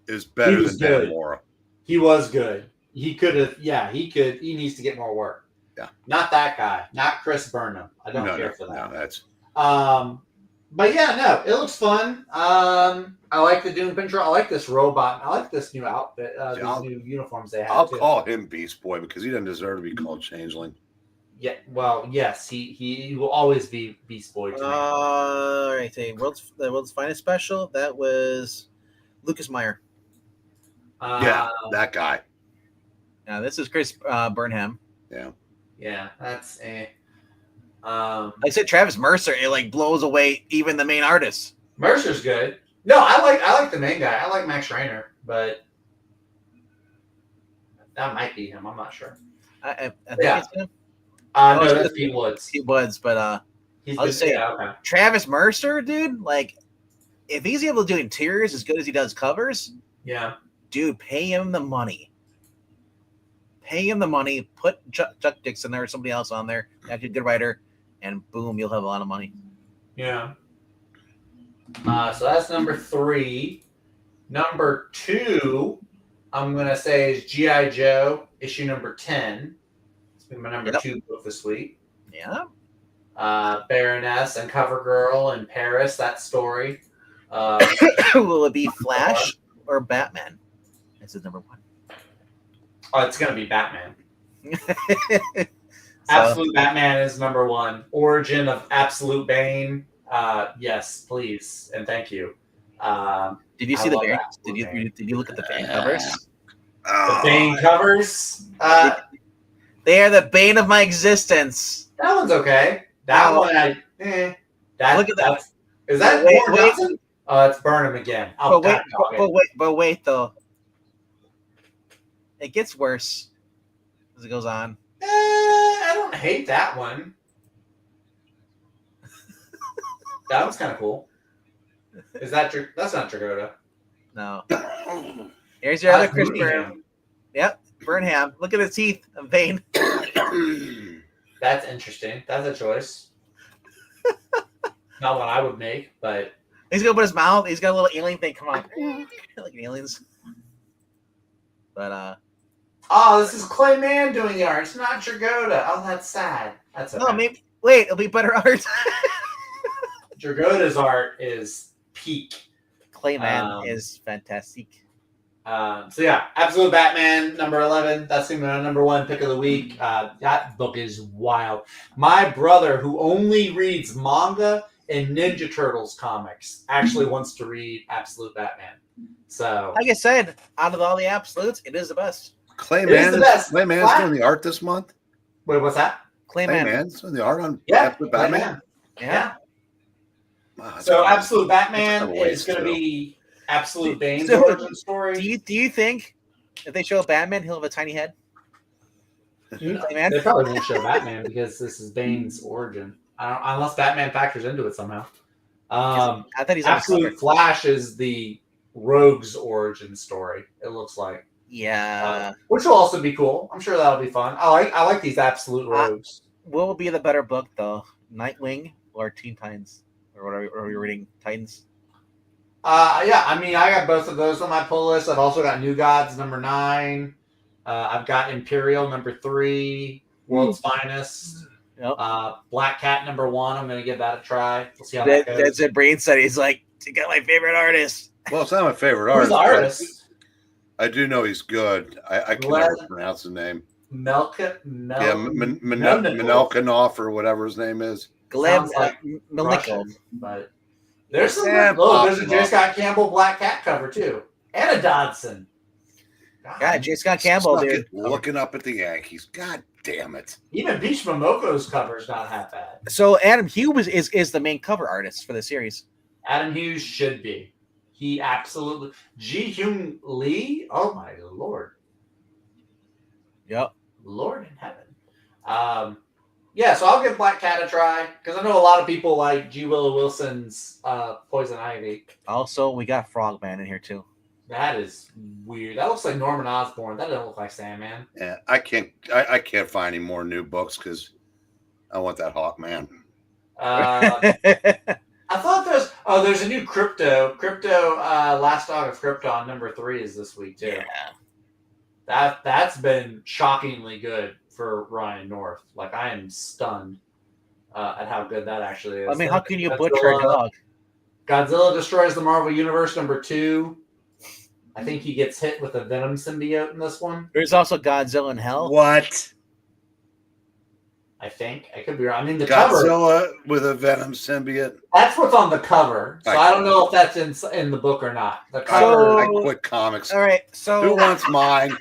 is better than Dan Mora. He was good. He could have. Yeah, he could. He needs to get more work. Yeah. Not that guy. Not Chris Burnham. I don't care for that. No, that's. But yeah, no, it looks fun. I like the Doom Patrol. I like this robot. I like this new outfit. These new uniforms they have. I'll call him Beast Boy because he doesn't deserve to be called Changeling. Yeah. Well, yes, he will always be Beast Boy. All right, the world's finest special. That was Lucas Meyer. That guy. Now this is Chris Burnham. Yeah, that's a. Like I said, Travis Mercer, it blows away even the main artist. Mercer's good. No, I like the main guy. I like Max Rayner, but that might be him. I'm not sure. I think it's him. No, that's Pete Woods. Pete Woods, but I'll just say Travis Mercer, dude. If he's able to do interiors as good as he does covers, dude, pay him the money. Put Chuck Dixon there or somebody else on there, actually a good writer, and boom, you'll have a lot of money. Yeah. So that's number 3. Number 2, I'm gonna say is G.I. Joe issue number 10. It's been my number 2 book this week. Yeah. Baroness and CoverGirl in Paris. That story. Will it be Flash or Batman? This is number 1. Oh, it's gonna be Batman. So, Absolute Batman is number 1. Origin of Absolute Bane. Yes, please and thank you. did you I see the love Bane? Absolute Bane. Did you look at the Bane covers? The Bane covers. They are the bane of my existence. That one's okay. That one, Look at that. Is that Wait, Warren Johnson? It's Burnham again. But wait, though. It gets worse as it goes on. I don't hate that one. That one's kind of cool. Is that that's not Dragotta? No. Here's your other Chris Burnham. Burnham. Yep, Burnham. Look at the teeth of Bane. That's interesting. That's a choice. Not what I would make, but He's gonna put his mouth. He's got a little alien thing. Come on, like aliens. But this is Clay Mann doing the art. It's not Dragotta. Oh, that's sad. That's okay. no, maybe wait. It'll be better art. Dragotta's art is peak. Clayman is fantastic. So yeah, Absolute Batman number 11. That's gonna be my number 1 pick of the week. That book is wild. My brother, who only reads manga and Ninja Turtles comics, actually wants to read Absolute Batman. So, Like I said, out of all the absolutes, it is the best. Clayman's doing the art this month. Wait, what's that? Clayman. Clayman's doing the art on Absolute Batman. Yeah. Wow, So Absolute Batman that's a waste, is going to too. be Absolute Bane's So, origin story. Do you think if they show Batman, he'll have a tiny head? Clayman? They probably won't show Batman because this is Bane's origin, unless Batman factors into it somehow. I thought he's on the Absolute cover. Flash is the Rogue's origin story. It looks like, Yeah. which will also be cool. I'm sure that'll be fun. I like these Absolute Rogues. What will be the better book though? Nightwing or Teen Titans? Or what are we reading? Titans? Yeah, I mean, I got both of those on my pull list. I've also got New Gods number 9. I've got Imperial number 3. World's Finest. Yep. Black Cat number 1. I'm going to give that a try. We'll see how that goes. That's it. Brain study. He's like, you got my favorite artist. Well, it's not my favorite Who's artist. the artist? I do know he's good. I can never pronounce the name. Menelkinoff or whatever his name is. Gleb like Milnikov. But there's some. Yeah, There's a J. Scott Campbell Black Cat cover too, and a Dodson. Yeah, J. Scott Campbell, Suck dude. it, looking up at the Yankees. God damn it! Even Beach Momoko's cover is not half bad. So Adam Hughes is the main cover artist for the series. Adam Hughes should be. He absolutely. Ji Hyun Lee. Oh my lord. Yep. Lord in heaven. Yeah, so I'll give Black Cat a try because I know a lot of people like G. Willow Wilson's Poison Ivy. Also, we got Frogman in here too. That is weird. That looks like Norman Osborn. That doesn't look like Sandman. Yeah, I can't find any more new books because I want that Hawkman. I thought there's a new Crypto. Last Dog of Krypton number 3 is this week too. Yeah. That's been shockingly good for Ryan North. Like I am stunned at how good that actually is. I mean, how can you butcher a dog? Godzilla Destroys the Marvel Universe number 2. I think he gets hit with a Venom symbiote in this one. There's also Godzilla in Hell. What? I think. I could be wrong. I mean, the cover. Godzilla with a Venom symbiote. That's what's on the cover. So I don't know if that's in the book or not. The cover. I quit comics. All right. So who wants mine?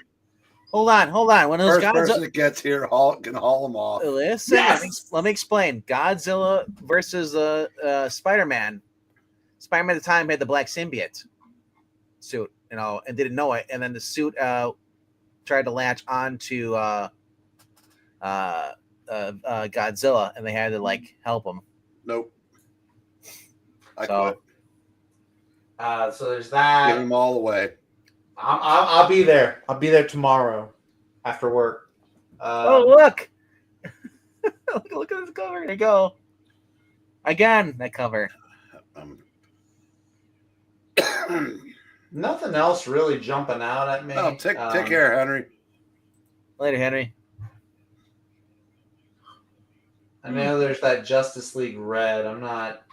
Hold on. When those First person that gets here can haul them off. Listen, Yes! let me explain. Godzilla versus Spider-Man. Spider-Man at the time had the black symbiote suit, and didn't know it. And then the suit tried to latch onto Godzilla, and they had to help him. Nope. I So- quit. So there's that. Give them all away. I'll be there. I'll be there tomorrow after work. Oh, look! Look at this cover. There you go. Again, that cover. Nothing else really jumping out at me. Oh, take care, Henry. Later, Henry. I know there's that Justice League Red. I'm not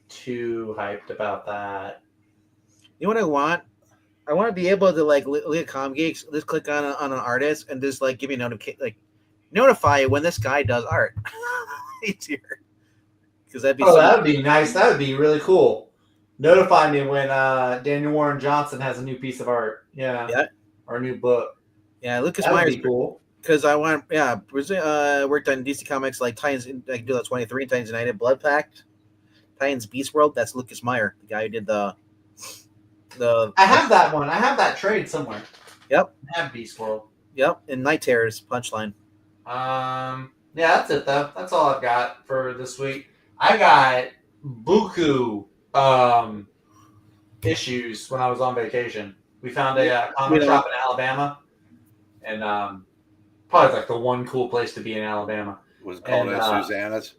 too hyped about that. You know what I want? I want to be able to like look at Comic Geeks, just click on an artist, and just like give me a notify when this guy does art. Easier, because that'd be that would be nice. That would be really cool. Notify me when Daniel Warren Johnson has a new piece of art. Yeah. Or a new book. Yeah, Lucas That would Myers be cool. Because I want, worked on DC Comics like Titans, like do that 23, Titans United, Blood Pact, Titans Beast World. That's Lucas Meyer, the guy who did the. I have that one. I have that trade somewhere. Yep. I have Beast World. Yep, and Night Terrors Punchline. Yeah, that's it though. That's all I've got for this week. I got buku issues when I was on vacation. We found a comic shop in Alabama, and probably like the one cool place to be in Alabama. Was it called Susanna's?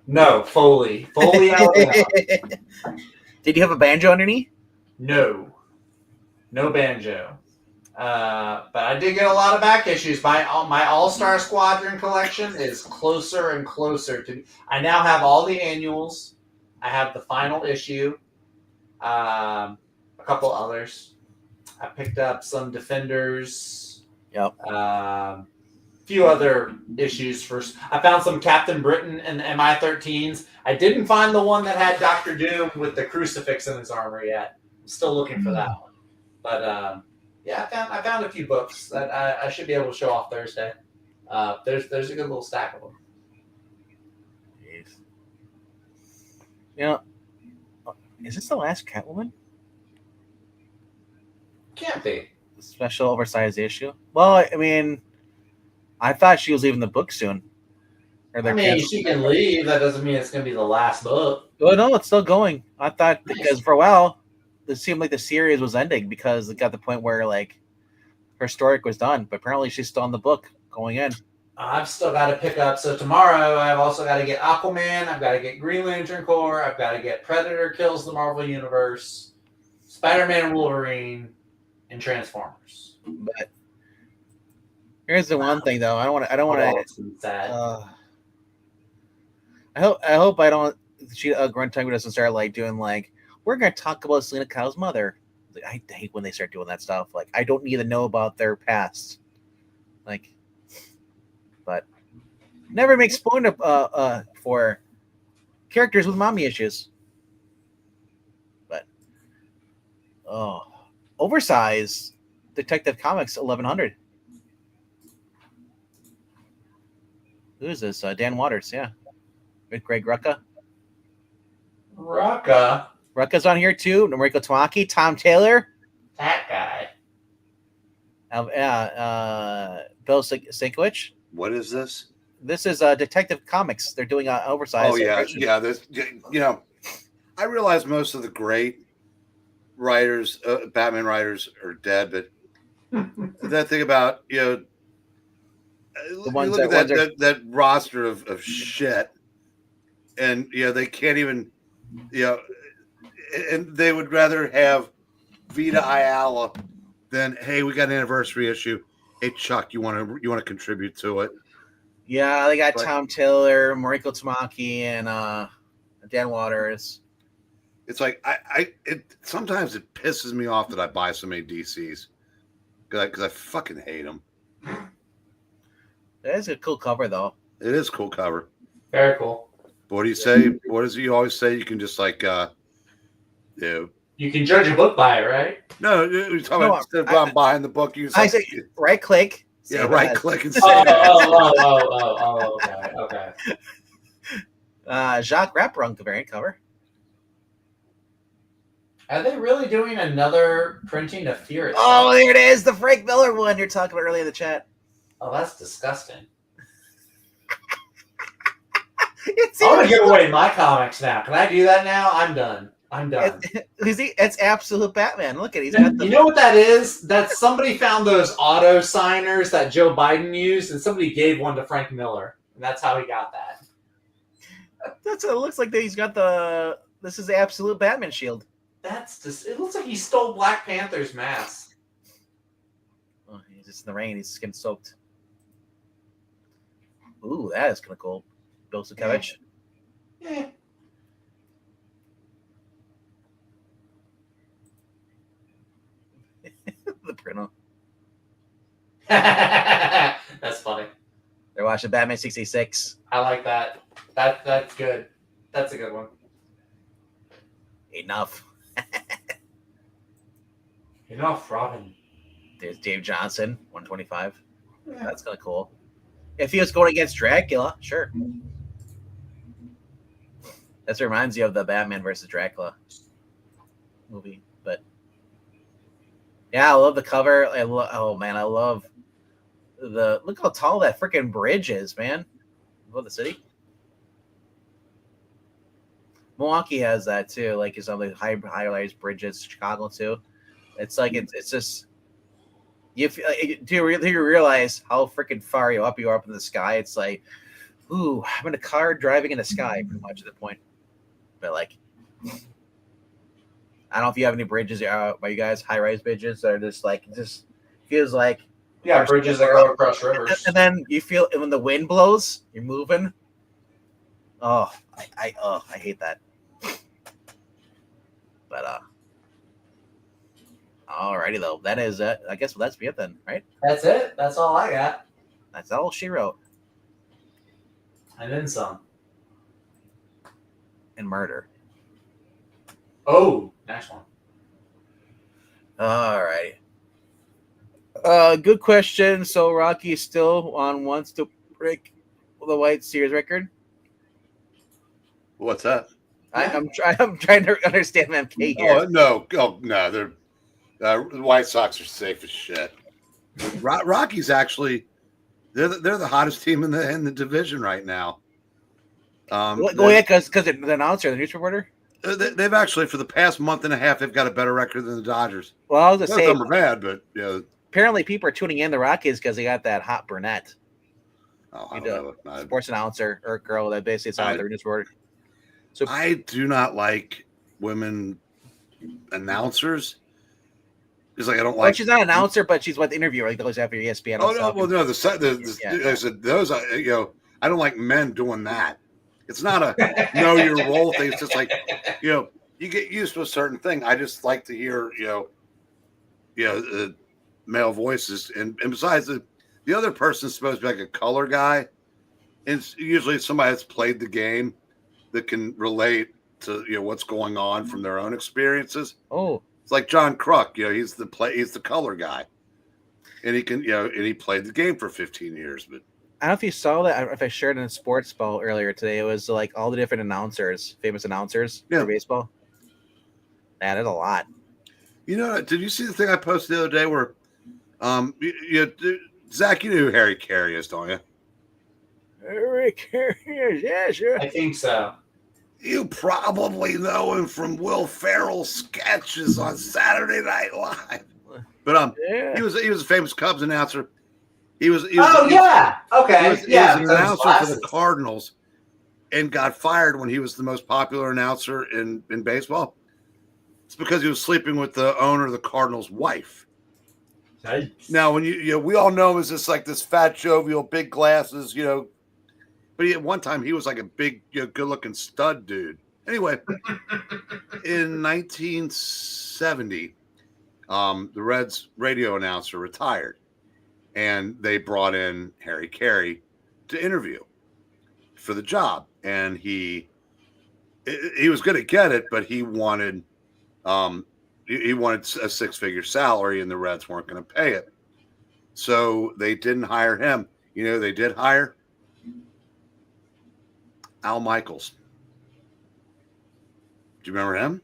No, Foley, Alabama. Did you have a banjo underneath? No banjo. But I did get a lot of back issues. My All-Star Squadron collection is closer and closer to. I now have all the annuals. I have the final issue. A couple others. I picked up some Defenders. Yep. Few other issues first. I found some Captain Britain and the MI-13s. I didn't find the one that had Dr. Doom with the crucifix in his armor yet. I'm still looking for that one. But yeah, I found a few books that I should be able to show off Thursday. There's a good little stack of them. Jeez. You know, is this the last Catwoman? Can't be. Special oversized issue? Well, I mean, I thought she was leaving the book soon. I mean, she can leave. That doesn't mean it's going to be the last book. Oh, no, it's still going. I thought because for a while, it seemed like the series was ending because it got to the point where like her story was done. But apparently she's still in the book going in. I've still got to pick up. So tomorrow I've also got to get Aquaman. I've got to get Green Lantern Corps. I've got to get Predator Kills the Marvel Universe, Spider-Man and Wolverine, and Transformers. But here's the one thing though. I don't want to. I hope I don't. Gruntango doesn't start like doing like we're gonna talk about Selena Kyle's mother. Like, I hate when they start doing that stuff. Like I don't need to know about their past. Like, but never make spoiler for characters with mommy issues. But oversized Detective Comics 1100. Who is this? Dan Waters, yeah. With Greg Rucka. Rucka's on here too. Noriko Tamaki, Tom Taylor. That guy. Bill Sienkiewicz. What is this? This is Detective Comics. They're doing oversized. Oh yeah. This, I realize most of the great writers, Batman writers, are dead, but that thing about the ones look at that roster of shit, and they can't even and they would rather have Vita Ayala than hey, we got an anniversary issue. Hey Chuck, you want to contribute to it? Yeah, they got Tom Taylor, Mariko Tamaki, and Dan Waters. It's like it sometimes it pisses me off that I buy so many DCs because I fucking hate them. That is a cool cover, though. It is a cool cover. Very cool. But what do you say? What does you always say? You can just like, you can judge a book by it, right? No, you're talking about instead of buying the book, you I say right click. Yeah, right click and say. Okay. Jacques Rapron variant cover. Are they really doing another printing of Fear? Oh, there it is, the Frank Miller one you're talking about earlier in the chat. Oh, that's disgusting. I want to give away my comics now. Can I do that now? I'm done. It's absolute Batman. Look at it. He's got the... You know what that is? That somebody found those auto signers that Joe Biden used, and somebody gave one to Frank Miller, and that's how he got that. That's it. Looks like he's got the. This is the absolute Batman shield. That's just. It looks like he stole Black Panther's mask. Oh, he's just in the rain. He's skin soaked. Ooh, that is kind of cool. Bill Sienkiewicz. Yeah. The printer. That's funny. They're watching Batman 66. I like that. That's good. That's a good one. Enough. Enough, Robin. There's Dave Johnson, 125. Yeah. That's kind of cool. If he was going against Dracula, sure. That reminds you of the Batman versus Dracula movie. But yeah, I love the cover. Oh man, I love look how tall that freaking bridge is, man. Above the city. Milwaukee has that too, like some of the high-rise bridges. Chicago too. It's like it's just do you realize how freaking far you are up in the sky? It's like, ooh, I'm in a car driving in the sky, pretty much at the point. But like, I don't know if you have any bridges by you guys, high-rise bridges that are just like it just feels like bridges that go across rivers, and then you feel when the wind blows, you're moving. Oh, I hate that. But alrighty though, that is it. I guess that's it then, right? That's it. That's all I got. That's all she wrote. And then some. And murder. Oh, next one. Alrighty. Good question. So Rocky still wants to break the White Series record. What's that? I'm trying to understand MK here. Oh no! They're the White Sox are safe as shit. Rockies actually, they're the hottest team in the division right now. Go ahead, because the announcer, the news reporter. They've actually for the past month and a half, they've got a better record than the Dodgers. Well, I was gonna say some are bad, but yeah. Apparently, people are tuning in the Rockies because they got that hot brunette. Oh, I don't know. Sports announcer or girl that basically sounds like the news reporter. So I do not like women announcers. It's like I don't like. Well, she's not an announcer, but she's the interviewer. Like goes after ESPN. Oh no! Well, no. I said those. I don't like men doing that. It's not a know your role thing. It's just like you get used to a certain thing. I just like to hear male voices, and besides the other person's supposed to be like a color guy, and it's usually somebody that's played the game that can relate to what's going on from their own experiences. Oh, it's like John Kruk. He's the color guy, and he can and he played the game for 15 years. But I don't know if you saw that. If I shared it in Sports Ball earlier today, it was like all the different announcers, famous announcers for baseball. Man, there's a lot. Did you see the thing I posted the other day where, Zach, you know who Harry Carey is, don't you? Harry Carey, yeah, sure. I think so. You probably know him from Will Ferrell's sketches on Saturday Night Live. But he was a famous Cubs announcer. He was okay. He was an announcer for the Cardinals and got fired when he was the most popular announcer in baseball. It's because he was sleeping with the owner of the Cardinals' wife. Nice. Now, when we all know him as this fat, jovial, big glasses, but at one time he was like a big, good-looking stud dude. Anyway, in 1970, the Reds radio announcer retired, and they brought in Harry Carey to interview for the job, and he was going to get it, but he wanted a 6-figure salary, and the Reds weren't going to pay it, so they didn't hire him. They did hire Al Michaels. Do you remember him?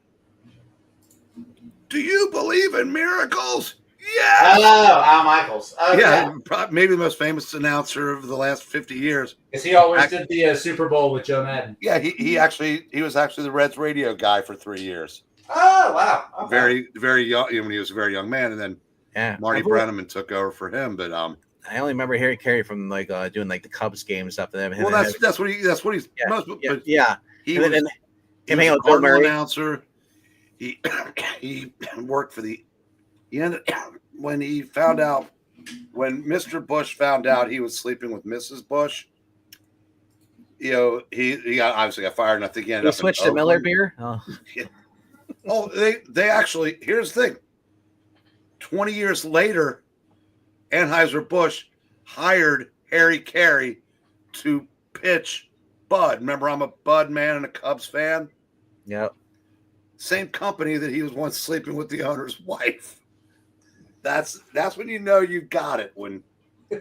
Do you believe in miracles? Yeah. Oh, Al Michaels. Okay. Yeah, maybe the most famous announcer of the last 50 years. Because he always did the Super Bowl with Joe Madden. Yeah, he was actually the Reds radio guy for 3 years. Oh, wow. Okay. Very, very young when he was a very young man, and then Marty Brennaman took over for him. But I only remember Harry Carey from like doing like the Cubs game and stuff. And Well, that's what he's yeah, most. yeah, But yeah. he And was then he him was hanging a out with Bill Cardinal Murray. announcer. He he worked for the. He ended when he found out when Mr. Bush found out he was sleeping with Mrs. Bush. You know, he obviously got fired, and I think he ended He up in switched to Miller Oakland. beer. Oh, Oh, they actually, here's the thing. 20 years later, Anheuser-Busch hired Harry Carey to pitch Bud. Remember, I'm a Bud man and a Cubs fan. yep. Same company that he was once sleeping with the owner's wife. That's when you know you got it, when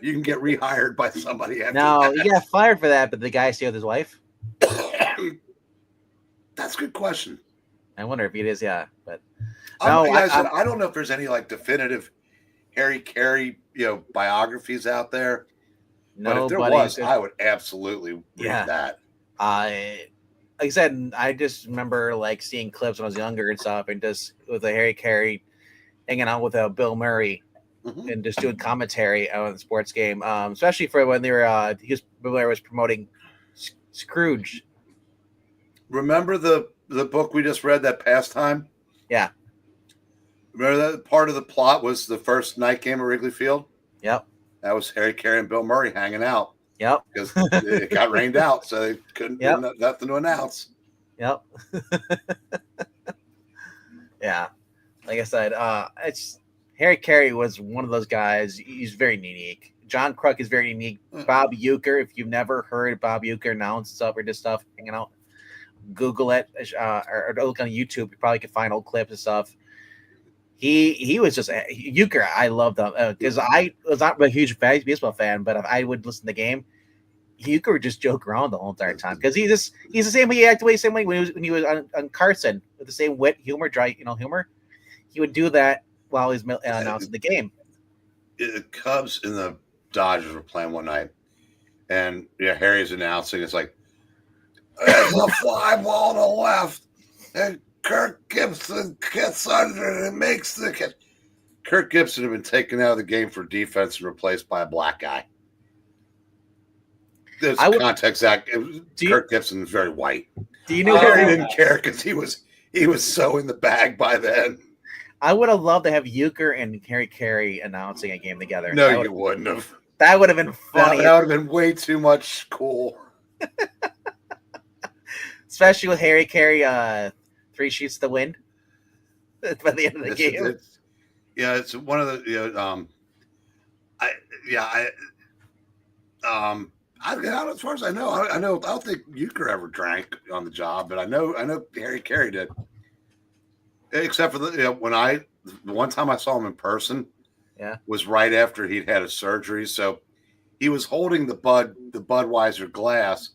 you can get rehired by somebody after Now that. he got fired for that, but the guy stayed with his wife. That's a good question. I wonder if it is. Yeah, but No, no, I don't know if there's any like definitive Harry Carey, biographies out there. But if there was, I would absolutely read that. Like I said, I just remember like seeing clips when I was younger and stuff, and just with a Harry Carey hanging out with Bill Murray and just doing commentary on the sports game, especially for when they were Bill Murray was promoting Scrooge. Remember the book we just read, that Pastime? Yeah. Remember that part of the plot was the first night game at Wrigley Field? Yep. That was Harry Carey and Bill Murray hanging out. Yep. Because it got rained out, so they couldn't do nothing to announce. Yep. Yeah. Like I said, it's Harry Carey was one of those guys. He's very unique. John Kruk is very unique. Bob Uecker, if you've never heard Bob Uecker announce stuff or just stuff hanging out, Google it or look on YouTube. You probably can find old clips and stuff. He was just Uecker. I loved him because I was not a huge baseball fan, but if I would listen to the game, Uecker would just joke around the whole entire time because he's the same way. He acted the same way when he was on Carson with the same wit, humor, dry humor. He would do that while he's announcing the game. The Cubs and the Dodgers were playing one night, and Harry's announcing. It's like, there's a fly ball to the left, and Kirk Gibson gets under and makes the catch. Kirk Gibson had been taken out of the game for defense and replaced by a black guy. There's context that Kirk Gibson is very white. Do you know Harry didn't care because he was so in the bag by then. I would have loved to have Uecker and Harry Carey announcing a game together. No, you wouldn't have. That would have been funny. That would have been way too much cool. Especially with Harry Carey, 3 sheets to win by the end of the game. It's one of the as far as I know, I don't think Uecker ever drank on the job, but I know Harry Carey did. Except for the one time I saw him in person, was right after he'd had a surgery. So he was holding the Budweiser glass,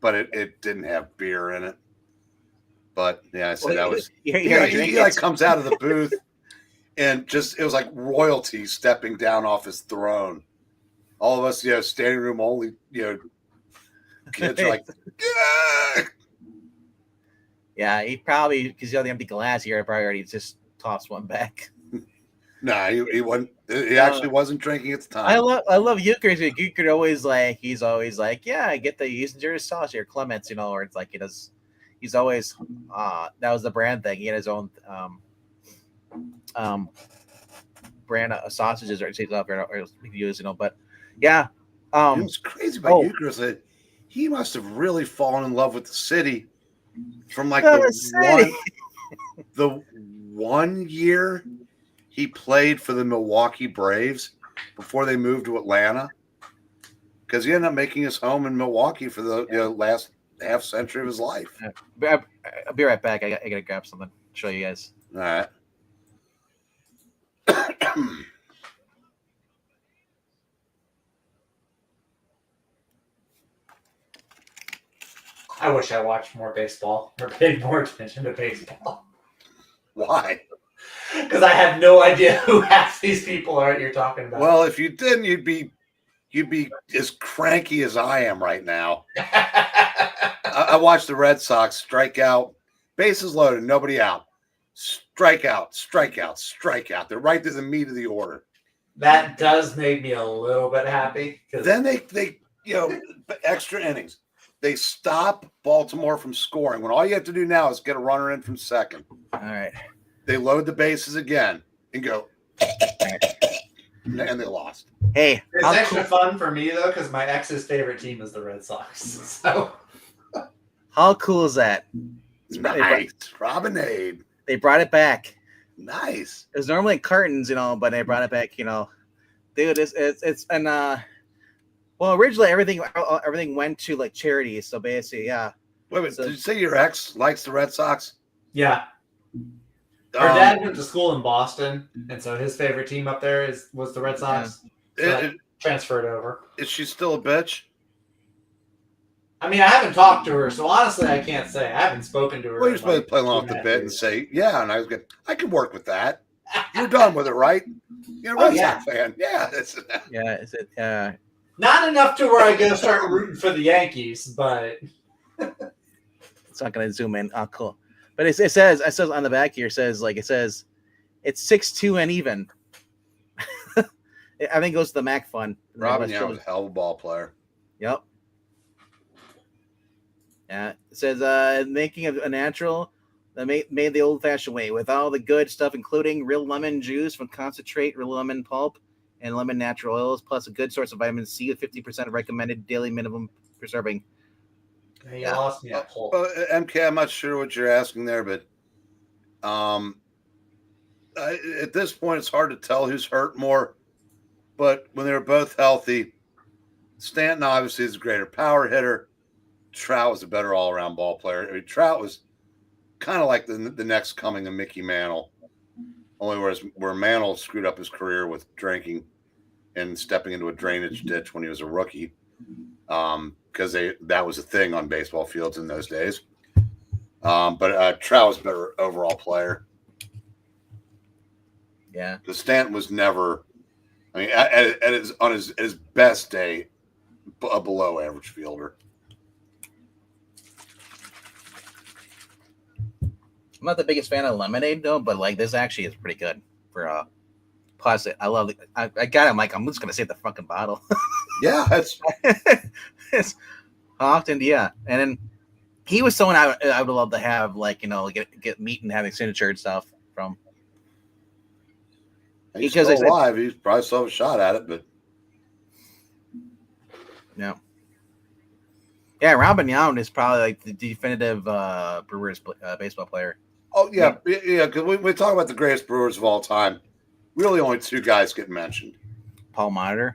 but it didn't have beer in it. But I said that was he like comes out of the booth and just it was like royalty stepping down off his throne. All of us, standing room only, kids are like, yeah. Yeah, he probably, because the empty glass here, probably already just tossed one back. Nah, he wasn't. He actually wasn't drinking at the time. I love Uecker. Uecker he's always like, yeah, I get the Eastern sauce here, Clements, or it's like he's always that was the brand thing. He had his own brand of sausages or stuff or use, but yeah. What's crazy about Uecker is that he must have really fallen in love with the city. From like the one year he played for the Milwaukee Braves before they moved to Atlanta, because he ended up making his home in Milwaukee for the last half century of his life. I'll be right back. I gotta grab something to show you guys. All right. I wish I watched more baseball or paid more attention to baseball. Why? Because I have no idea who half these people are you're talking about. Well, if you didn't, you'd be as cranky as I am right now. I watched the Red Sox strike out, bases loaded, nobody out. Strike out, strike out, strike out. They're right to the meat of the order. That does make me a little bit happy. Then they extra innings. They stop Baltimore from scoring when all you have to do now is get a runner in from second. All right. They load the bases again and go, and they lost. Hey, It's extra fun for me though because my ex's favorite team is the Red Sox. So how cool is that? Nice, Robinade. They brought it back. Nice. It was normally cartons, but they brought it back. Dude, it's and well, originally everything went to like charities. So basically, yeah. Wait, did you say your ex likes the Red Sox? Yeah. Her dad went to school in Boston, and so his favorite team up there was the Red Sox. Yeah. So transferred over. Is she still a bitch? I mean, I haven't talked to her, so honestly, I can't say. I haven't spoken to her. Well, you're supposed to play along with the bit and say, yeah, and I can work with that. You're done with it, right? You're a Red Sox fan. Yeah. Yeah, is it not enough to where I go start rooting for the Yankees, but it's not gonna zoom in. Oh, cool. But it says on the back here, it says it's 6-2 and even. I think it goes to the MAC fund. Robin Young was a hell of a ball player. Yep. Yeah. It says making a natural that made the old-fashioned way with all the good stuff, including real lemon juice from concentrate, real lemon pulp, and lemon natural oils, plus a good source of vitamin C with 50% recommended daily minimum per serving. You lost me at pulp. MK, I'm not sure what you're asking there, but at this point, it's hard to tell who's hurt more. But when they were both healthy, Stanton obviously is a greater power hitter. Trout was a better all-around ball player. I mean, Trout was kind of like the next coming of Mickey Mantle, only where Mantle screwed up his career with drinking and stepping into a drainage ditch when he was a rookie, because that was a thing on baseball fields in those days. But Trout was a better overall player. Yeah, because Stanton was never. I mean, at his best day, a below average fielder. I'm not the biggest fan of lemonade though, but like this actually is pretty good for plus I love it. I got it. I'm just gonna save the fucking bottle. Yeah, it's often and then he was someone I would love to have get meet and have his signature and stuff from. He's still alive. He's probably still have a shot at it, but yeah. Robin Yount is probably like the definitive Brewers baseball player. Oh yeah. Because we talk about the greatest Brewers of all time. Really, only two guys get mentioned. Paul Molitor,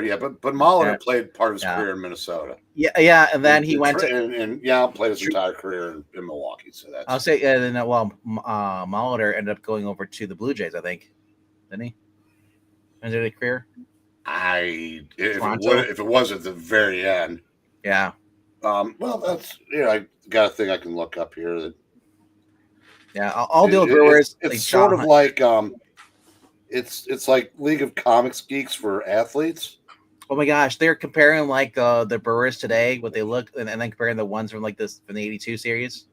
yeah, but Molitor played part of his career in Minnesota. Yeah, and then he went to played his entire career in Milwaukee. So that's I'll say. Molitor ended up going over to the Blue Jays, I think. Didn't he? Ended a career. If it was at the very end. Yeah. Well, that's I got a thing I can look up here. That yeah, I'll deal with Brewers. It's sort of like it's like League of Comics Geeks for athletes. Oh my gosh, they're comparing like the Brewers today, what they look, and then comparing the ones from the '82 series,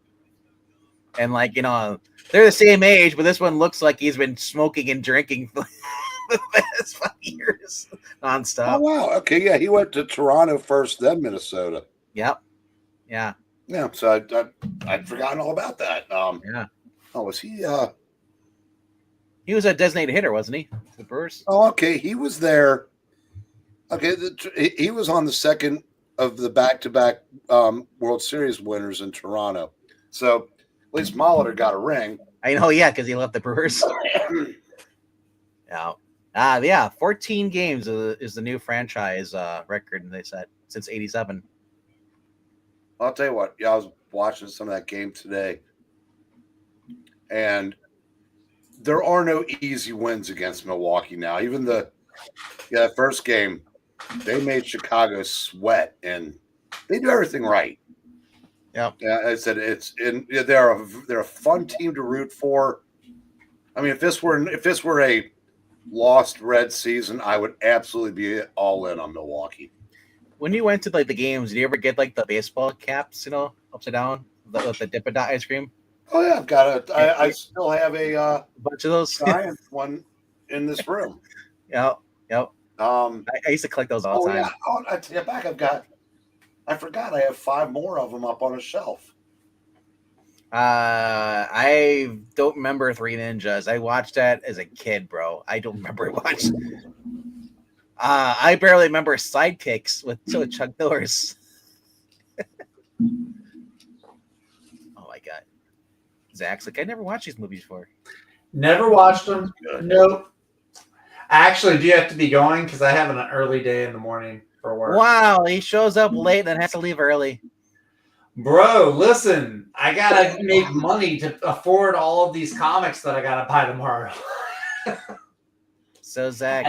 and they're the same age, but this one looks like he's been smoking and drinking for the past 5 years nonstop. Oh wow, okay, yeah, he went to Toronto first, then Minnesota. Yep. Yeah. Yeah. So I'd forgotten all about that. Yeah. Oh, was he? He was a designated hitter, wasn't he? The Brewers. Oh, okay. He was there. Okay, he was on the second of the back-to-back World Series winners in Toronto. So at least Molitor got a ring. I know, yeah, because he left the Brewers. Yeah. 14 games is the new franchise record they set since '87. I'll tell you what. Yeah, I was watching some of that game today, and there are no easy wins against Milwaukee now. Even that first game, they made Chicago sweat, and they do everything right. Yeah. Yeah, I said they're a fun team to root for. I mean, if this were a lost Red season, I would absolutely be all in on Milwaukee. When you went to the games, did you ever get the baseball caps, upside down, with the Dippin' Dot ice cream? Oh yeah, I've got it. I still have a bunch of those. science one in this room. Yep. Um, I used to collect those all the time. yeah. Oh, I take it back. I forgot. I have 5 more of them up on a shelf. I don't remember Three Ninjas. I watched that as a kid, bro. I don't remember watching. I barely remember Sidekicks with Chuck Norris. Oh my god, Zach's like, I never watched these movies before. Never watched them. Good. Nope. Actually, do you have to be going? Because I have an early day in the morning for work. Wow, he shows up late and then has to leave early. Bro, listen, I gotta make money to afford all of these comics that I gotta buy tomorrow. So Zach,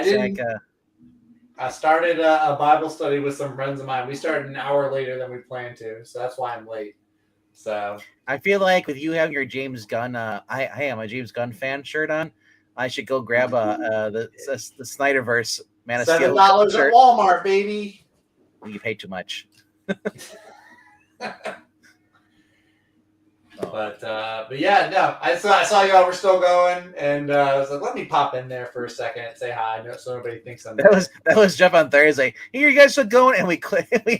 I started a Bible study with some friends of mine. We started an hour later than we planned to, so that's why I'm late. So I feel like with you having your James Gunn, I am a James Gunn fan shirt on. I should go grab the Snyderverse Man of Steel $7 shirt. at Walmart, baby. You pay too much. But yeah, no. I saw y'all were still going, and I was like, let me pop in there for a second and say hi, so nobody thinks I'm. That was Jeff on Thursday. Here, you guys still going, and we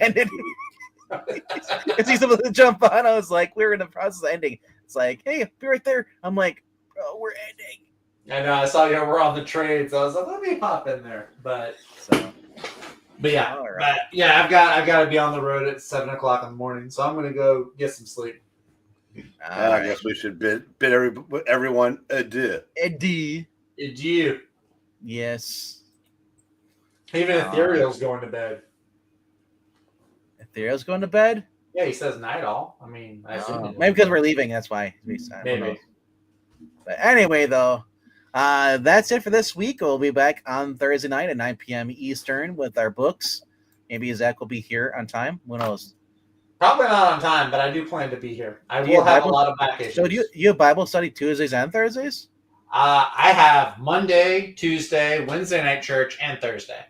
ended. As he's able to jump on, I was like, we were in the process of ending. It's like, hey, be right there. I'm like, bro, we're ending. And I saw you were on the trade, so I was like, let me pop in there. But yeah, right. I've got to be on the road at 7:00 in the morning, so I'm gonna go get some sleep. I guess we should bid everyone adieu. Eddie. Adieu. Yes. Even Ethereal's going to bed. Ethereal's going to bed? Yeah, he says night all. I mean, I assume maybe because we're leaving, that's why. Maybe. But anyway, though, that's it for this week. We'll be back on Thursday night at 9 p.m. Eastern with our books. Maybe Zach will be here on time. Who knows? Probably not on time, but I do plan to be here. I will have a lot of back issues. So do you have Bible study Tuesdays and Thursdays? I have Monday, Tuesday, Wednesday night church, and Thursday.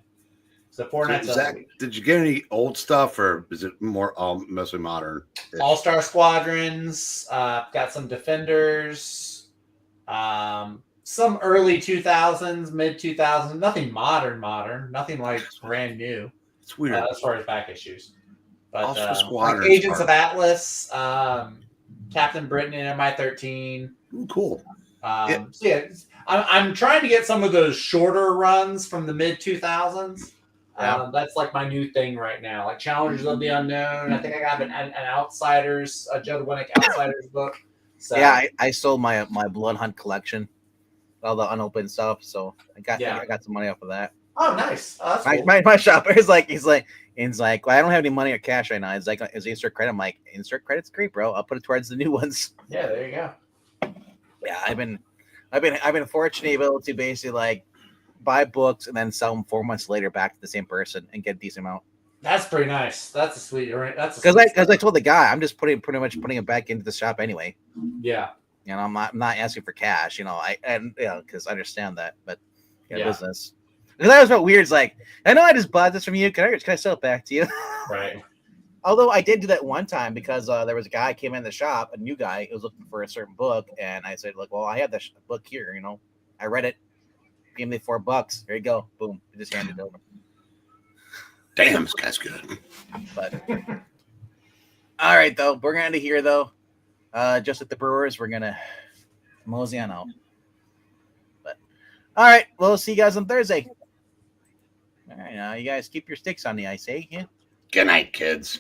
So 4 nights. Zach, did you get any old stuff, or is it more mostly modern? All-Star Squadrons. Got some Defenders. Some early 2000s, mid 2000s. Nothing modern. Nothing like brand new. It's weird as far as back issues. But Squadrons, like Agents of Atlas, Captain Britain and MI13. Ooh, cool. So yeah, I'm trying to get some of those shorter runs from the mid 2000s. That's like my new thing right now. Like Challengers of the Unknown. I think I got an Outsiders, a Joe Winnick Outsiders book. So yeah, I sold my Blood Hunt collection, all the unopened stuff. So I got some money off of that. Oh, nice. Oh, that's cool. My shopper is like, he's like, well, I don't have any money or cash right now. It's like, is insert credit? I'm like, insert credit's great, bro. I'll put it towards the new ones. Yeah, there you go. Yeah, I've been fortunate able to basically like buy books and then sell them 4 months later back to the same person and get a decent amount. That's pretty nice. That's a sweet. That's because I told the guy I'm just pretty much putting it back into the shop anyway. Yeah. You know, I'm not asking for cash. You know, because I understand that, but business. Because that was what weird. It's like, I know I just bought this from you. Can I sell it back to you? Right. Although I did do that one time because there was a guy came in the shop, a new guy, who was looking for a certain book, and I said, "Look, well, I have this book here. You know, I read it. Gave me $4. There you go. Boom. I just handed it over." Damn, this guy's good. But all right, though, we're gonna end it here, though. Just like the Brewers, we're gonna mosey on out. But all right, we'll see you guys on Thursday. All right, now you guys keep your sticks on the ice, eh? Yeah. Good night, kids.